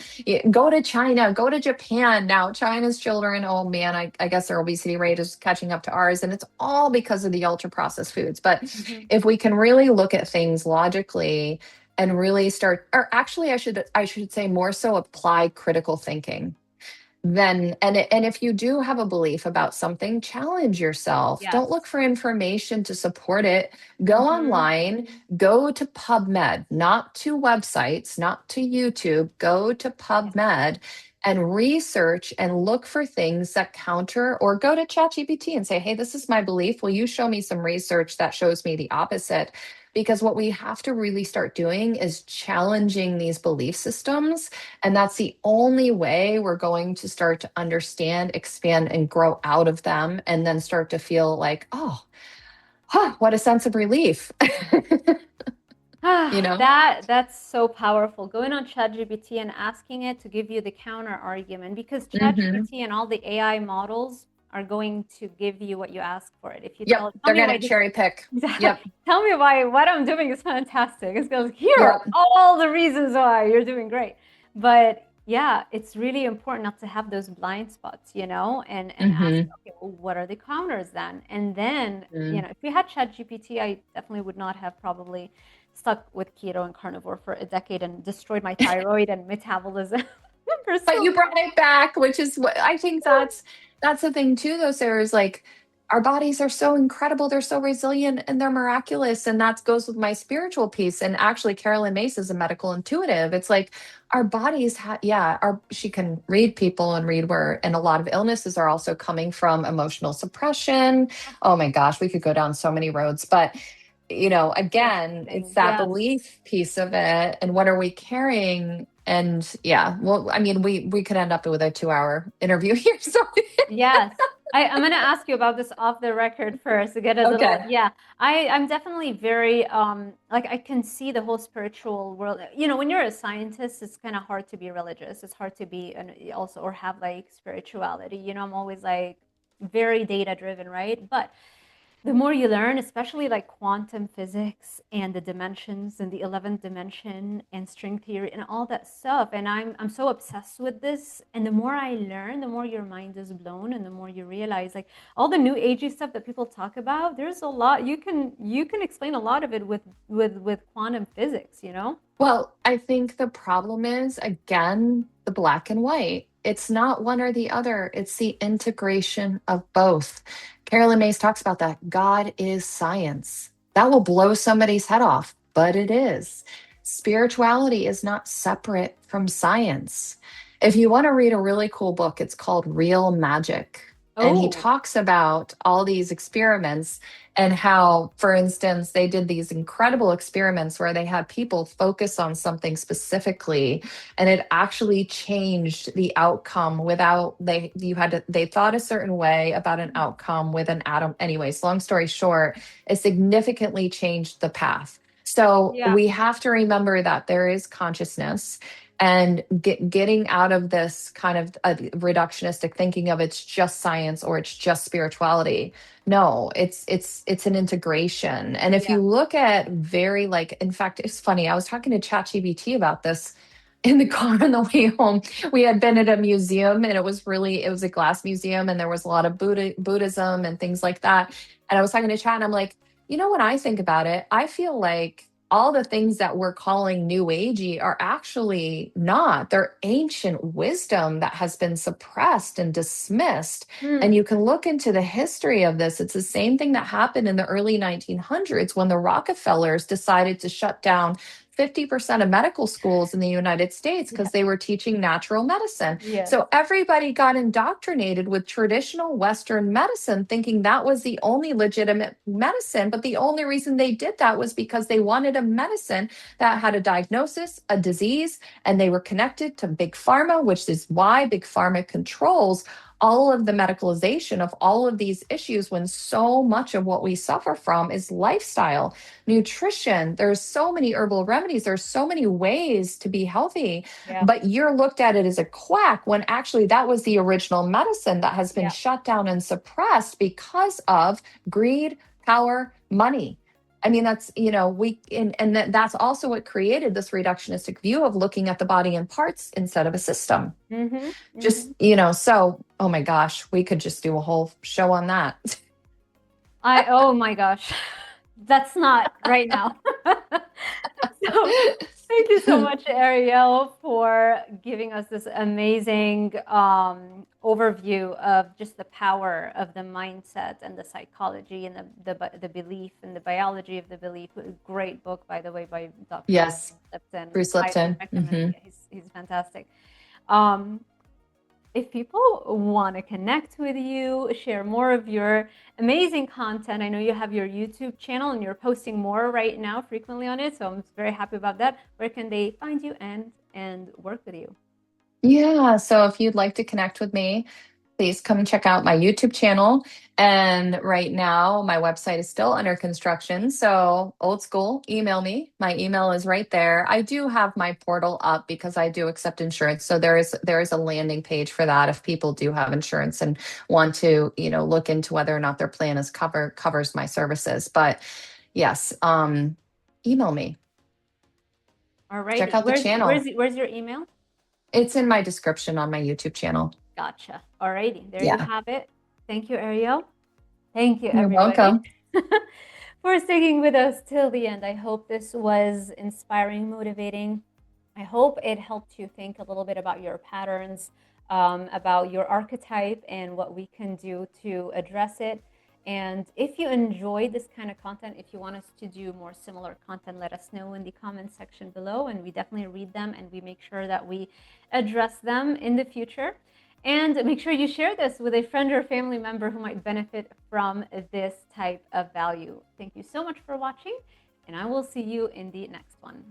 go to China, go to Japan. Now, China's children, oh man, I guess their obesity rate is catching up to ours, and it's all because of the ultra processed foods. But Mhm. if we can really look at things logically and really start, or actually I should say more so apply critical thinking, then and if you do have a belief about something, challenge yourself. Don't Yes. look for information to support it. Go Mhm. online, go to PubMed, not to websites, not to YouTube. Go to Yeah. PubMed and research and look for things that counter, or go to ChatGPT and say, hey, this is my belief, will you show me some research that shows me the opposite? Because what we have to really start doing is challenging these belief systems, and that's the only way we're going to start to understand, expand, and grow out of them, and then start to feel like, oh, huh, what a sense of relief. you Ah, know? that's so powerful. Going on ChatGPT and asking it to give you the counter argument, because Hmm. ChatGPT and all the AI models are going to give you what you ask for it. If you Yep. tell They're me going why to this cherry pick. Yep. tell me why what I'm doing is fantastic. It goes, here are Yep. all the reasons why you're doing great. But yeah, it's really important not to have those blind spots, and ask, Hmm. okay, well, what are the counters then? And then, if we had ChatGPT, I definitely would not have probably stuck with keto and carnivore for a decade and destroyed my thyroid and metabolism for But so you brought it back, which is what I think, that's the thing too, though, Sarah, is like our bodies are so incredible, they're so resilient, and they're miraculous. And that goes with my spiritual piece. And actually, Carolyn Mace is a medical intuitive. It's like our bodies yeah, she can read people and read where, and a lot of illnesses are also coming from emotional suppression. Oh my gosh, we could go down so many roads. But again, it's interesting. that Yes. belief piece of it, and what are we carrying? And yeah, well, I mean, we could end up with a 2-hour interview here. So Yes. I'm gonna ask you about this off the record first to get a little, okay. yeah. I'm definitely very like I can see the whole spiritual world. When you're a scientist, it's kind of hard to be religious. It's hard to be and also or have like spirituality. I'm always like very data driven, right? But the more you learn, especially like quantum physics and the dimensions and the 11th dimension and string theory and all that stuff, and I'm so obsessed with this. And the more I learn, the more your mind is blown, and the more you realize like all the new agey stuff that people talk about. There's a lot you can explain a lot of it with quantum physics. Well, I think the problem is, again, the black and white. It's not one or the other, it's the integration of both. Carolyn Mays talks about that. God is science. That will blow somebody's head off, but it is. Spirituality is not separate from science. If you want to read a really cool book, it's called Real Magic. And he Oh. talks about all these experiments, and how, for instance, they did these incredible experiments where they had people focus on something specifically, and it actually changed the outcome without they thought a certain way about an outcome with an atom. Anyways, long story short, it significantly changed the path. So Yeah. we have to remember that there is consciousness, and getting out of this kind of reductionistic thinking of it's just science or it's just spirituality. No, it's an integration. And if Yeah. you look at very, like, in fact, it's funny, I was talking to ChatGPT about this in the car on the way home. We had been at a museum, and it was a glass museum, and there was a lot of Buddhism and things like that. And I was talking to Chat, and I'm like, when I think about it, I feel like all the things that we're calling new agey are actually not. They're ancient wisdom that has been suppressed and dismissed. And Hmm. you can look into the history of this. It's the same thing that happened in the early 1900s when the Rockefellers decided to shut down 50% of medical schools in the United States Yeah. because they were teaching natural medicine. Yes. So everybody got indoctrinated with traditional Western medicine, thinking that was the only legitimate medicine. But the only reason they did that was because they wanted a medicine that had a diagnosis, a disease, and they were connected to big pharma, which is why big pharma controls all of the medicalization of all of these issues when so much of what we suffer from is lifestyle, nutrition. There's so many herbal remedies, there's so many ways to be healthy, Yeah. but you're looked at it as a quack when actually that was the original medicine that has been Yeah. shut down and suppressed because of greed, power, money. I mean, that's, that's also what created this reductionistic view of looking at the body in parts instead of a system. Mm-hmm. Just, Mm-hmm. So, oh my gosh, we could just do a whole show on that. Oh my gosh, that's not right now. So thank you so much, Ariel, for giving us this amazing overview of just the power of the mindset and the psychology and the belief and the biology of the belief. A great book, by the way, by Dr. Yes, Lipton. Bruce Highly Lipton. recommend. Yeah, he's fantastic. Um, if people want to connect with you, share more of your amazing content, I know you have your YouTube channel and you're posting more right now frequently on it. So I'm very happy about that. Where can they find you and work with you? Yeah, so if you'd like to connect with me, please come check out my YouTube channel. And right now, my website is still under construction. So, old school, email me. My email is right there. I do have my portal up because I do accept insurance. So there is a landing page for that if people do have insurance and want to, look into whether or not their plan covers my services. But yes, email me. All Check righty. out the channel. Where's your email? It's in my description on my YouTube channel. Gotcha. All righty. There you Yeah. have it. Thank you, Ariel. Thank you, You're everybody, welcome. for sticking with us till the end. I hope this was inspiring, motivating. I hope it helped you think a little bit about your patterns, about your archetype, and what we can do to address it. And if you enjoyed this kind of content, if you want us to do more similar content, let us know in the comment section below, and we definitely read them and we make sure that we address them in the future. And make sure you share this with a friend or family member who might benefit from this type of value. Thank you so much for watching, and I will see you in the next one.